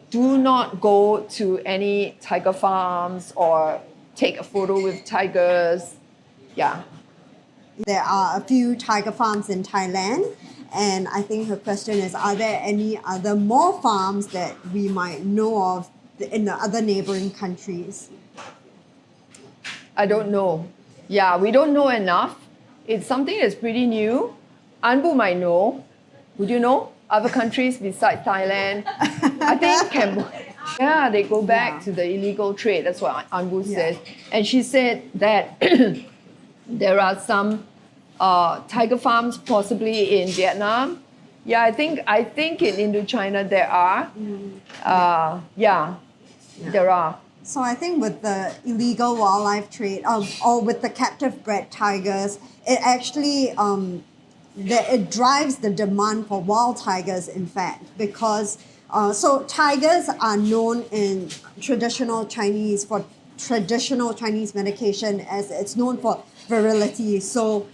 do not go to any tiger farms or take a photo with tigers. Yeah. There are a few tiger farms in Thailand, and I think her question is, are there any other more farms that we might know of in the other neighboring countries? I don't know. Yeah, we don't know enough. It's something that's pretty new. Anbu might know. Would you know? Other countries besides Thailand? I think Cambodia. Yeah, they go back to the illegal trade. That's what Anbu says. And she said that there are some tiger farms possibly in Vietnam. Yeah, I think in Indochina there are. There are. So I think with the illegal wildlife trade or with the captive bred tigers, it actually it drives the demand for wild tigers, in fact, because so tigers are known in traditional Chinese medication as it's known for virility. So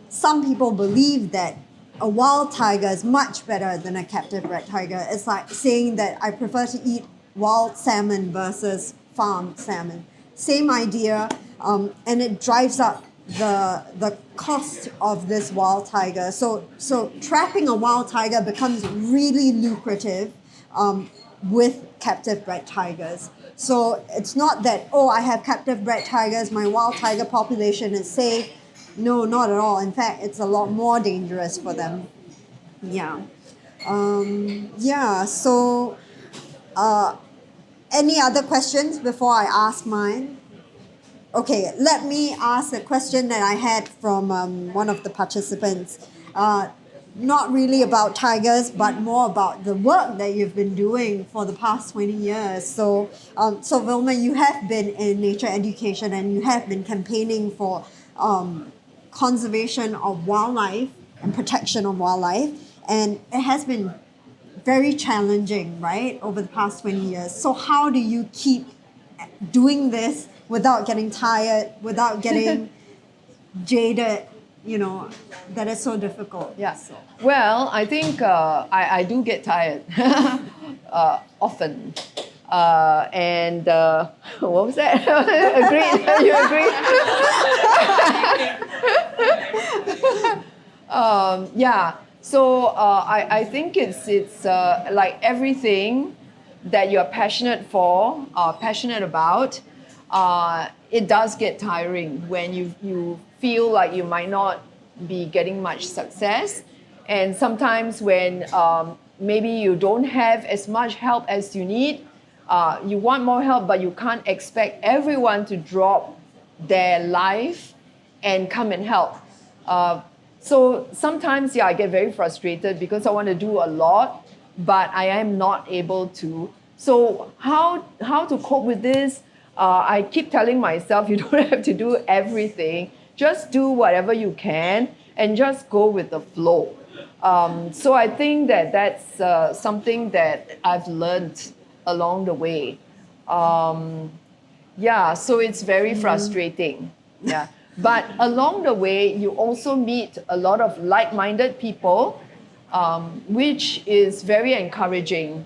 some people believe that a wild tiger is much better than a captive bred tiger. It's like saying that I prefer to eat wild salmon versus farmed salmon. Same idea, and it drives up the cost of this wild tiger. So trapping a wild tiger becomes really lucrative with captive bred tigers. So it's not that, oh, I have captive bred tigers, my wild tiger population is safe. No, not at all. In fact, it's a lot more dangerous for them. Yeah. So any other questions before I ask mine? Okay, let me ask a question that I had from one of the participants. Not really about tigers, but more about the work that you've been doing for the past 20 years. So Vilma, you have been in nature education and you have been campaigning for conservation of wildlife and protection of wildlife. And it has been very challenging, right, over the past 20 years. So how do you keep doing this without getting tired, without getting jaded, that is so difficult? Yeah. So. Well, I think I do get tired often. And what was that? Agreed? You agree? So I think it's like everything. that you're passionate for, passionate about, it does get tiring when you feel like you might not be getting much success. And sometimes when maybe you don't have as much help as you need, you want more help, but you can't expect everyone to drop their life and come and help. So sometimes, yeah, I get very frustrated because I want to do a lot, but I am not able to. So how to cope with this? I keep telling myself you don't have to do everything. Just do whatever you can and just go with the flow. So I think that that's something that I've learned along the way. Yeah, so it's very frustrating. Yeah. But along the way, you also meet a lot of like-minded people, which is very encouraging.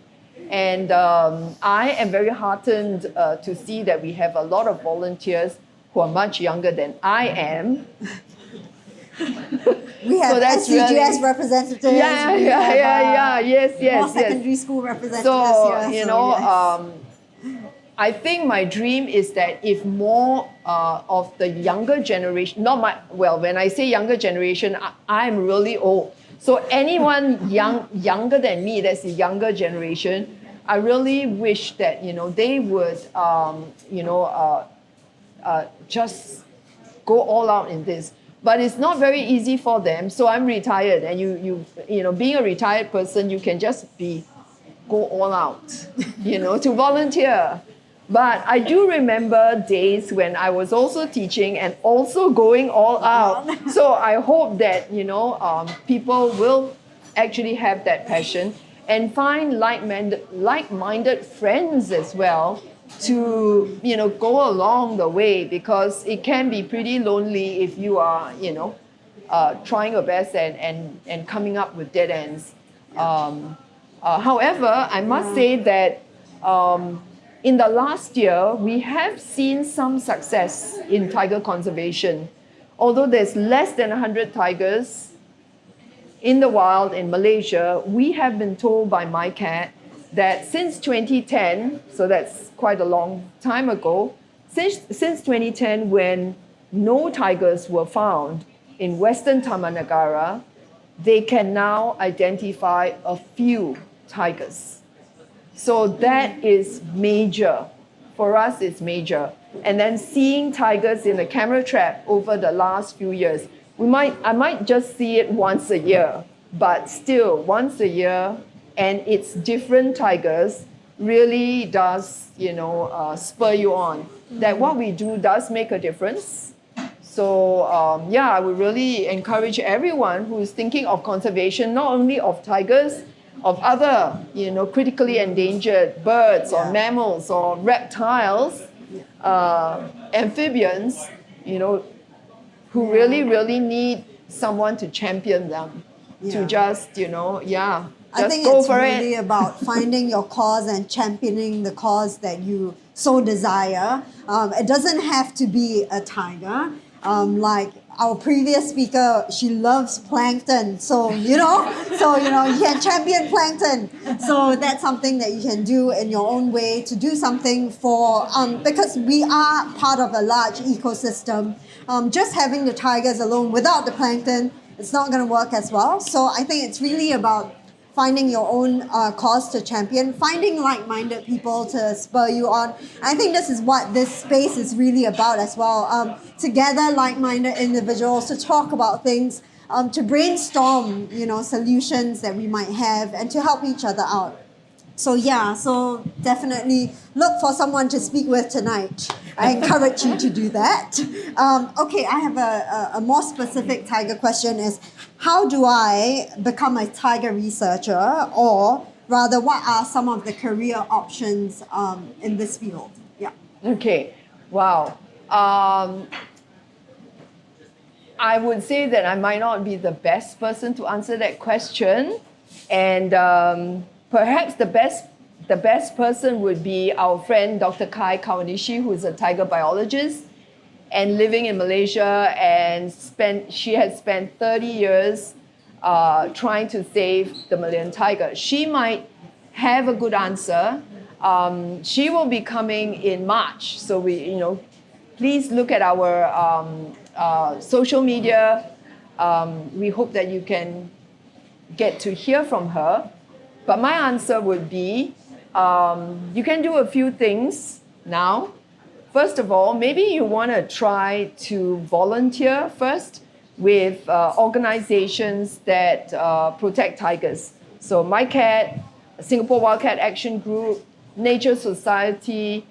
And I am very heartened to see that we have a lot of volunteers who are much younger than I am. We have So that's SCGS really- representatives. Yes. More secondary school representatives So, here. you know, yes. I think my dream is that if more of the younger generation, when I say younger generation, I'm really old. So anyone younger than me, that's the younger generation, I really wish that, they would, just go all out in this. But it's not very easy for them. So I'm retired, and being a retired person, you can just go all out, to volunteer. But I do remember days when I was also teaching and also going all out. So I hope that, people will actually have that passion and find like-minded friends as well to, go along the way, because it can be pretty lonely if you are, trying your best and coming up with dead ends. However, I must say that in the last year, we have seen some success in tiger conservation. Although there's less than 100 tigers in the wild in Malaysia, we have been told by MyCat that since 2010, so that's quite a long time ago, since 2010, when no tigers were found in Western Taman Negara, they can now identify a few tigers. So that is major. For us, it's major. And then seeing tigers in a camera trap over the last few years, I might just see it once a year, but still once a year, and it's different tigers, really does, spur you on. That what we do does make a difference. So I would really encourage everyone who is thinking of conservation, not only of tigers, of other, critically endangered birds or mammals or reptiles, amphibians, who really need someone to champion them, to just, I think go it's for really it. about finding your cause and championing the cause that you so desire. It doesn't have to be a tiger. Like our previous speaker, she loves plankton. So, you can champion plankton. So that's something that you can do in your own way to do something for, because we are part of a large ecosystem. Just having the tigers alone without the plankton, it's not going to work as well. So I think it's really about finding your own cause to champion, finding like-minded people to spur you on. I think this is what this space is really about as well. To gather like-minded individuals to talk about things, to brainstorm, solutions that we might have, and to help each other out. So definitely look for someone to speak with tonight. I encourage you to do that. Okay, I have a more specific tiger question is, how do I become a tiger researcher, or rather, what are some of the career options in this field? Yeah. Okay, wow. I would say that I might not be the best person to answer that question, and perhaps the best person would be our friend Dr. Kai Kawanishi, who is a tiger biologist and living in Malaysia, and she has spent 30 years trying to save the Malayan tiger. She might have a good answer. She will be coming in March. So please look at our social media. We hope that you can get to hear from her. But my answer would be, you can do a few things now. First of all, maybe you want to try to volunteer first with organizations that protect tigers. So MyCat, Singapore Wildcat Action Group, Nature Society,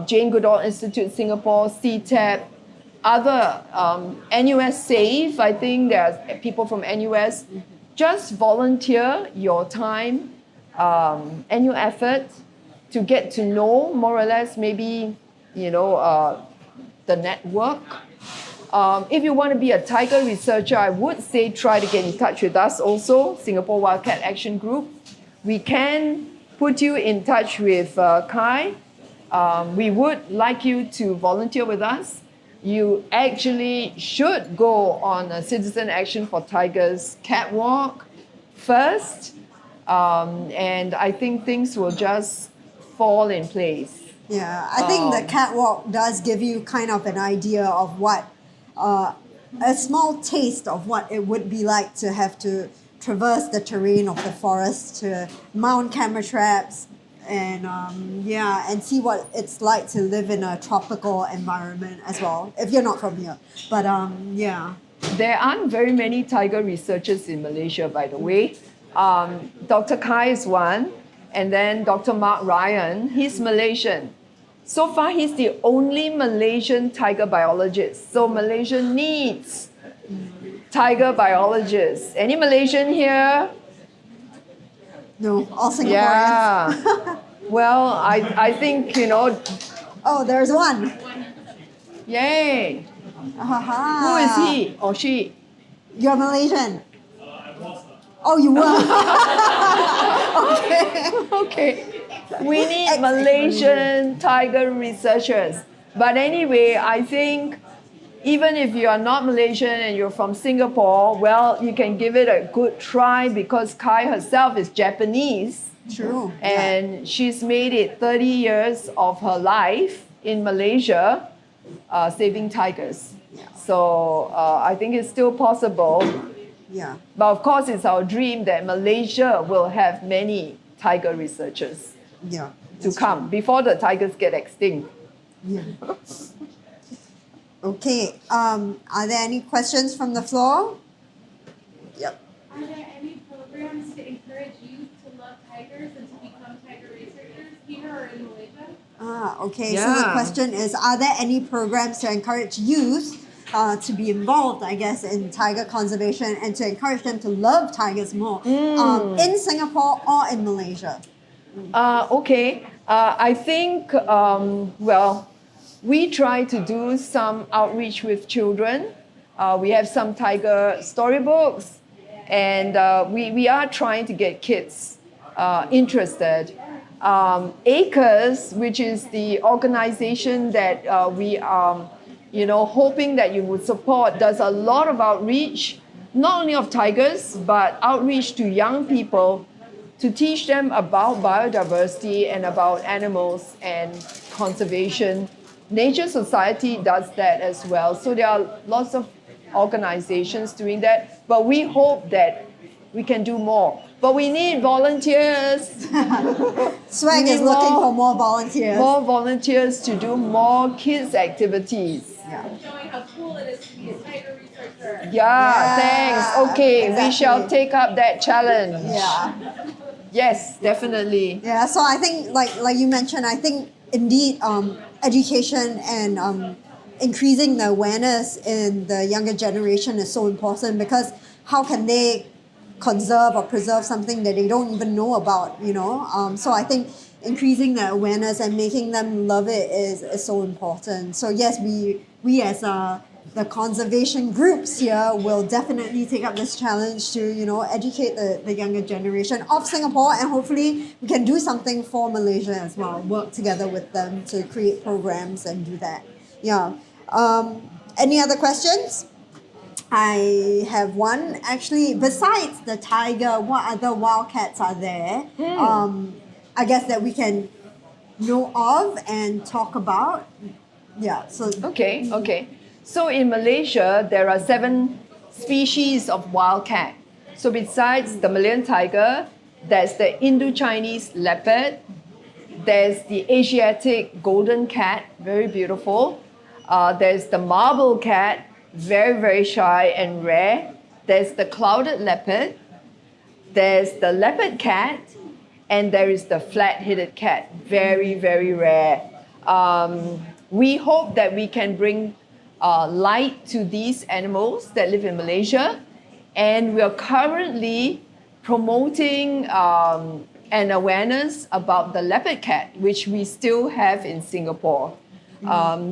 Jane Goodall Institute Singapore, CTAP, other NUS Safe, I think there are people from NUS. Just volunteer your time and your effort to get to know more or less maybe the network. If you want to be a tiger researcher, I would say try to get in touch with us also, Singapore Wildcat Action Group. We can put you in touch with Kai. We would like you to volunteer with us. You actually should go on a Citizen Action for Tigers catwalk first, and I think things will just fall in place. Yeah, I think the catwalk does give you kind of an idea of what, a small taste of what it would be like to have to traverse the terrain of the forest, to mount camera traps, and and see what it's like to live in a tropical environment as well, if you're not from here. But There aren't very many tiger researchers in Malaysia, by the way. Dr. Kai is one, and then Dr. Mark Ryan, he's Malaysian. So far, he's the only Malaysian tiger biologist. So Malaysia needs tiger biologists. Any Malaysian here? no, all Singaporeans. Yeah. Well, I think, Oh, there's one. yay. Aha. Who is he or she? You're Malaysian. Oh, you were. Okay. We need Malaysian tiger researchers. But anyway, I think even if you are not Malaysian and you're from Singapore, well, you can give it a good try because Kai herself is Japanese. True. And she's made it 30 years of her life in Malaysia saving tigers. So I think it's still possible. Yeah. But of course, it's our dream that Malaysia will have many tiger researchers Yeah. to come before the tigers get extinct. Yeah. Okay. Are there any questions from the floor? Yep. Are there any programs to encourage youth to love tigers and to become tiger researchers here or in Malaysia? Okay. So the Yeah. question is, are there any programs to encourage youth to be involved, I guess, in tiger conservation and to encourage them to love tigers more in Singapore or in Malaysia? Okay. I think, we try to do some outreach with children. We have some tiger storybooks, and we are trying to get kids interested. ACRES, which is the organization that we are, hoping that you would support, does a lot of outreach, not only of tigers, but outreach to young people to teach them about biodiversity and about animals and conservation. Nature Society does that as well. So there are lots of organizations doing that, but we hope that we can do more. But we need volunteers. Swag We is need looking for more volunteers. More volunteers to do more kids' activities. Showing how cool it is to be a tiger researcher. Yeah, thanks. Okay, we shall exactly. take up that challenge. Yeah. Yes, definitely. Yeah, so I think, like you mentioned, I think indeed education and increasing the awareness in the younger generation is so important, because how can they conserve or preserve something that they don't even know about, So I think increasing the awareness and making them love it is so important. So yes, we as the conservation groups here will definitely take up this challenge to, educate the younger generation of Singapore, and hopefully we can do something for Malaysia as well, work together with them to create programs and do that. Yeah. Any other questions? I have one. Actually, besides the tiger, what other wildcats are there? I guess that we can know of and talk about? Yeah, so Okay, okay. So in Malaysia, there are 7 species of wild cat. So besides the Malayan tiger, there's the Indo-Chinese leopard, there's the Asiatic golden cat, very beautiful. There's the marble cat, very, very shy and rare. There's the clouded leopard, there's the leopard cat, and there is the flat-headed cat, very, very rare. We hope that we can bring light to these animals that live in Malaysia, and we are currently promoting an awareness about the leopard cat, which we still have in Singapore.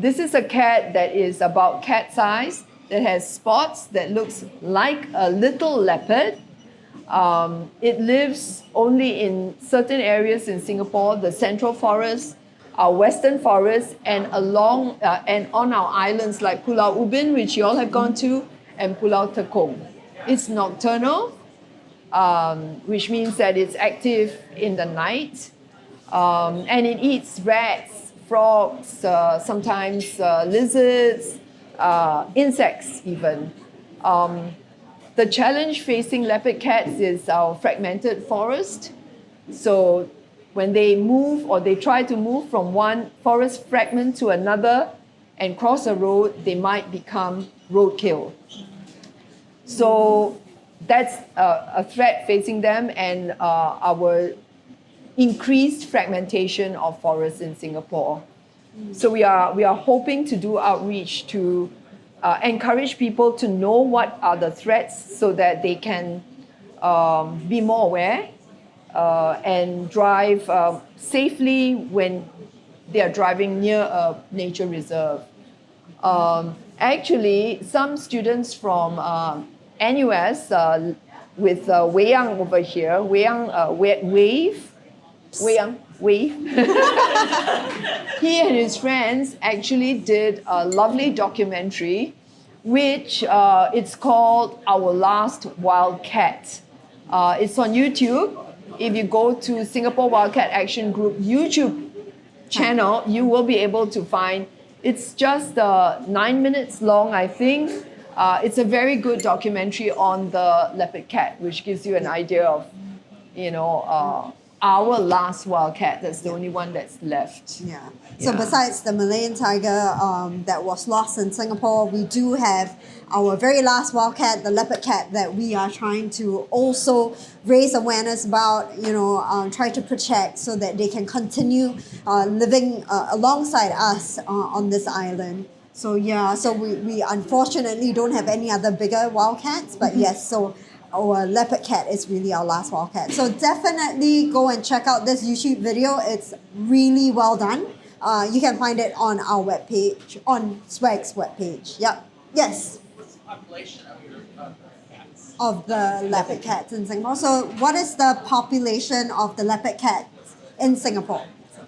This is a cat that is about cat size, that has spots, that looks like a little leopard. It lives only in certain areas in Singapore, the Central Forest, our Western Forest, and along and on our islands like Pulau Ubin, which you all have gone to, and Pulau Tekong. It's nocturnal, which means that it's active in the night, and it eats rats, frogs, sometimes lizards, insects even. The challenge facing leopard cats is our fragmented forest. So when they move or they try to move from one forest fragment to another and cross a road, they might become roadkill. So that's a threat facing them, and our increased fragmentation of forests in Singapore. So we are hoping to do outreach to encourage people to know what are the threats so that they can be more aware and drive safely when they are driving near a nature reserve. Actually, some students from NUS with Wei Yang over here, Wave, he and his friends actually did a lovely documentary, which it's called Our Last Wildcat. It's on YouTube. If you go to Singapore Wildcat Action Group YouTube channel, you will be able to find. It's just 9 minutes long, I think. It's a very good documentary on the leopard cat, which gives you an idea of, our last wildcat. That's the only one that's left. yeah. So Yeah. besides the Malayan tiger that was lost in Singapore, we do have our very last wildcat, the leopard cat, that we are trying to also raise awareness about, try to protect so that they can continue living alongside us on this island. So yeah, so we unfortunately don't have any other bigger wildcats, but yes, so our leopard cat is really our last wildcat. So definitely go and check out this YouTube video. It's really well done. You can find it on our webpage, on SWAG's webpage. Yep. Yes. What's the population of your cats? Of the leopard cats in Singapore. So what is the population of the leopard cats in Singapore?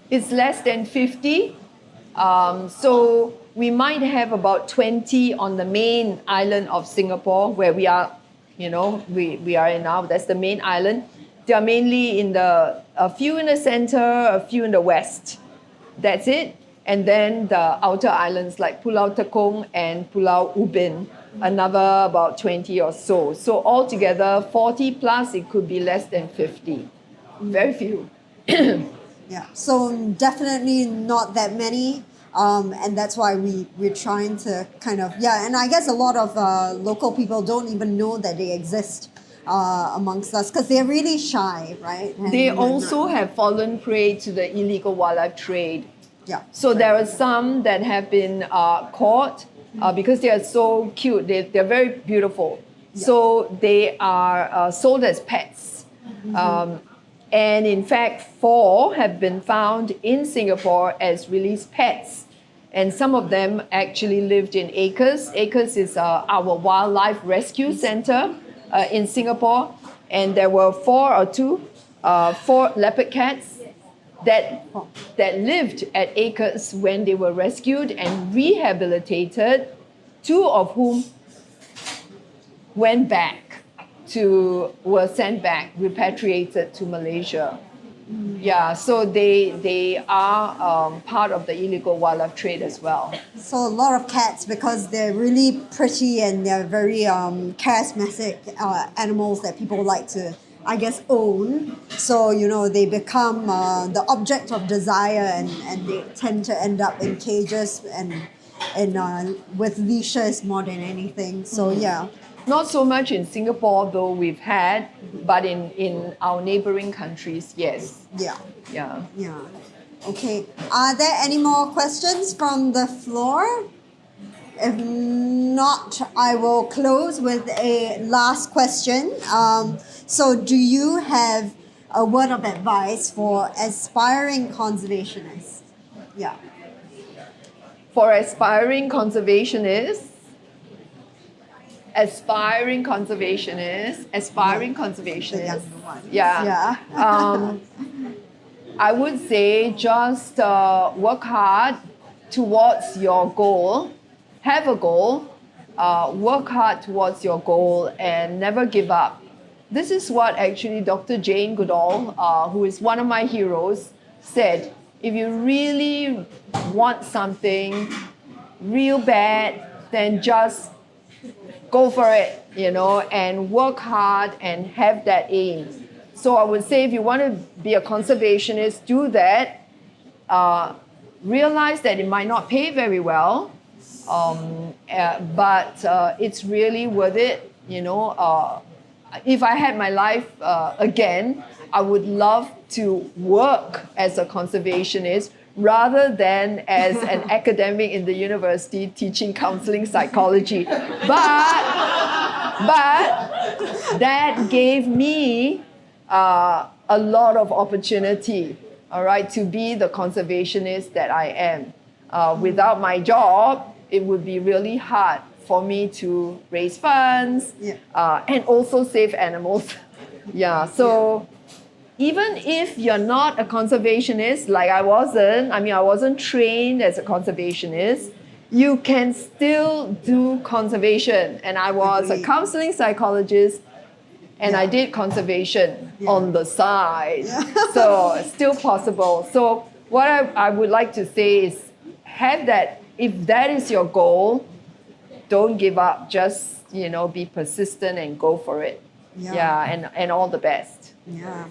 It's less than 50. So we might have about 20 on the main island of Singapore, where we are, we are in now. That's the main island. They are mainly a few in the center, a few in the west. That's it. And then the outer islands like Pulau Tekong and Pulau Ubin, another about 20 or so. So altogether, 40 plus, it could be less than 50. Very few. Yeah, so definitely not that many. And that's why we're trying to kind of, and I guess a lot of local people don't even know that they exist amongst us because they're really shy, right? And They we're also not. have fallen prey to the illegal wildlife trade. Yeah. So there are some that have been caught because they are so cute. They're very beautiful. Yeah. So they are sold as pets. And in fact, 4 have been found in Singapore as released pets. And some of them actually lived in ACRES. ACRES is our wildlife rescue center in Singapore. And there were 4 leopard cats that lived at ACRES when they were rescued and rehabilitated, 2 of whom were sent back, repatriated to Malaysia. Yeah, so they are part of the illegal wildlife trade as well. So a lot of cats, because they're really pretty and they're very charismatic animals that people like to, I guess, own. So, they become the object of desire, and they tend to end up in cages and with leashes more than anything. So yeah. Not so much in Singapore, though we've had, but in our neighboring countries, yes. Yeah. Yeah. Yeah. Okay. Are there any more questions from the floor? If not, I will close with a last question. So, do you have a word of advice for aspiring conservationists? Yeah. For aspiring conservationists, The younger ones. yeah. I would say just work hard towards your goal. Have a goal, work hard towards your goal, and never give up. This is what actually Dr. Jane Goodall, who is one of my heroes, said. If you really want something real bad, then just go for it, and work hard and have that aim. So I would say if you want to be a conservationist, do that. Realize that it might not pay very well, but it's really worth it. If I had my life again, I would love to work as a conservationist rather than as an academic in the university teaching counseling psychology. But that gave me a lot of opportunity, all right, to be the conservationist that I am. Without my job, it would be really hard for me to raise funds and also save animals. So even if you're not a conservationist, like I wasn't trained as a conservationist, you can still do conservation. And I was a counseling psychologist, and I did conservation on the side. So it's still possible. So what I would like to say is have that, if that is your goal, don't give up. Just, be persistent and go for it. And all the best.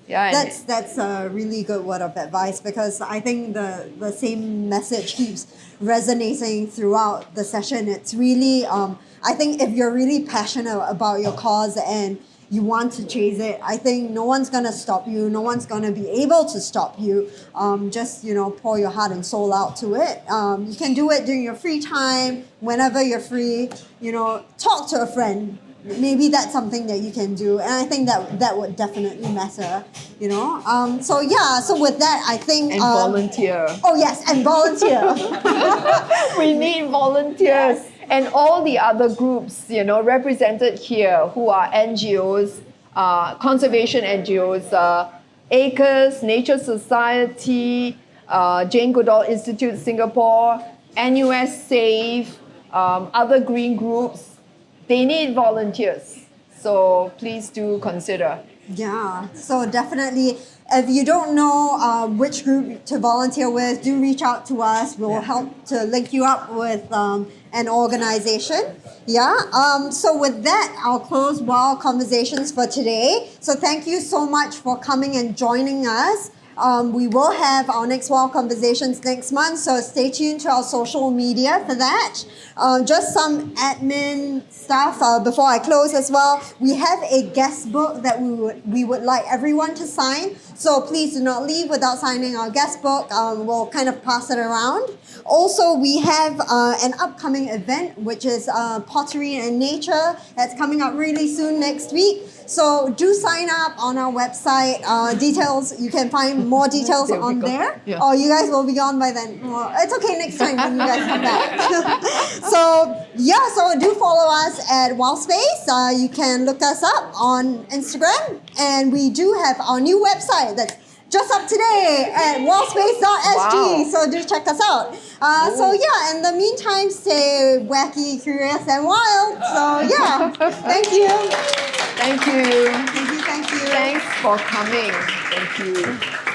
That's a really good word of advice, because I think the same message keeps resonating throughout the session. It's really, I think if you're really passionate about your cause and you want to chase it, I think no one's going to stop you. No one's going to be able to stop you. Just, pour your heart and soul out to it. You can do it during your free time, whenever you're free. Talk to a friend. Maybe that's something that you can do. And I think that would definitely matter, So with that, I think... And volunteer. Oh, yes, and volunteer. We need volunteers. And all the other groups, represented here who are NGOs, conservation NGOs, ACRES, Nature Society, Jane Goodall Institute Singapore, NUS SAFE, other green groups, they need volunteers. So please do consider. Yeah, so definitely, if you don't know which group to volunteer with, do reach out to us. We'll help to link you up with an organization. So with that, I'll close Wild Conversations for today. So thank you so much for coming and joining us. We will have our next Wild Conversations next month, so stay tuned to our social media for that. Just some admin stuff before I close as well. We have a guest book that we would like everyone to sign, so please do not leave without signing our guest book. We'll kind of pass it around. Also, we have an upcoming event, which is Pottery and Nature. That's coming up really soon next week. So do sign up on our website. Details, you can find more details on there. Or you guys will be gone by then. Well, it's okay, next time when you guys come back. So do follow us at Wildspace. You can look us up on Instagram. And we do have our new website that's just up today at wildspace.sg. So do check us out. In the meantime, stay wacky, curious, and wild. So thank you. Thank you. Thank you. Thanks for coming. Thank you.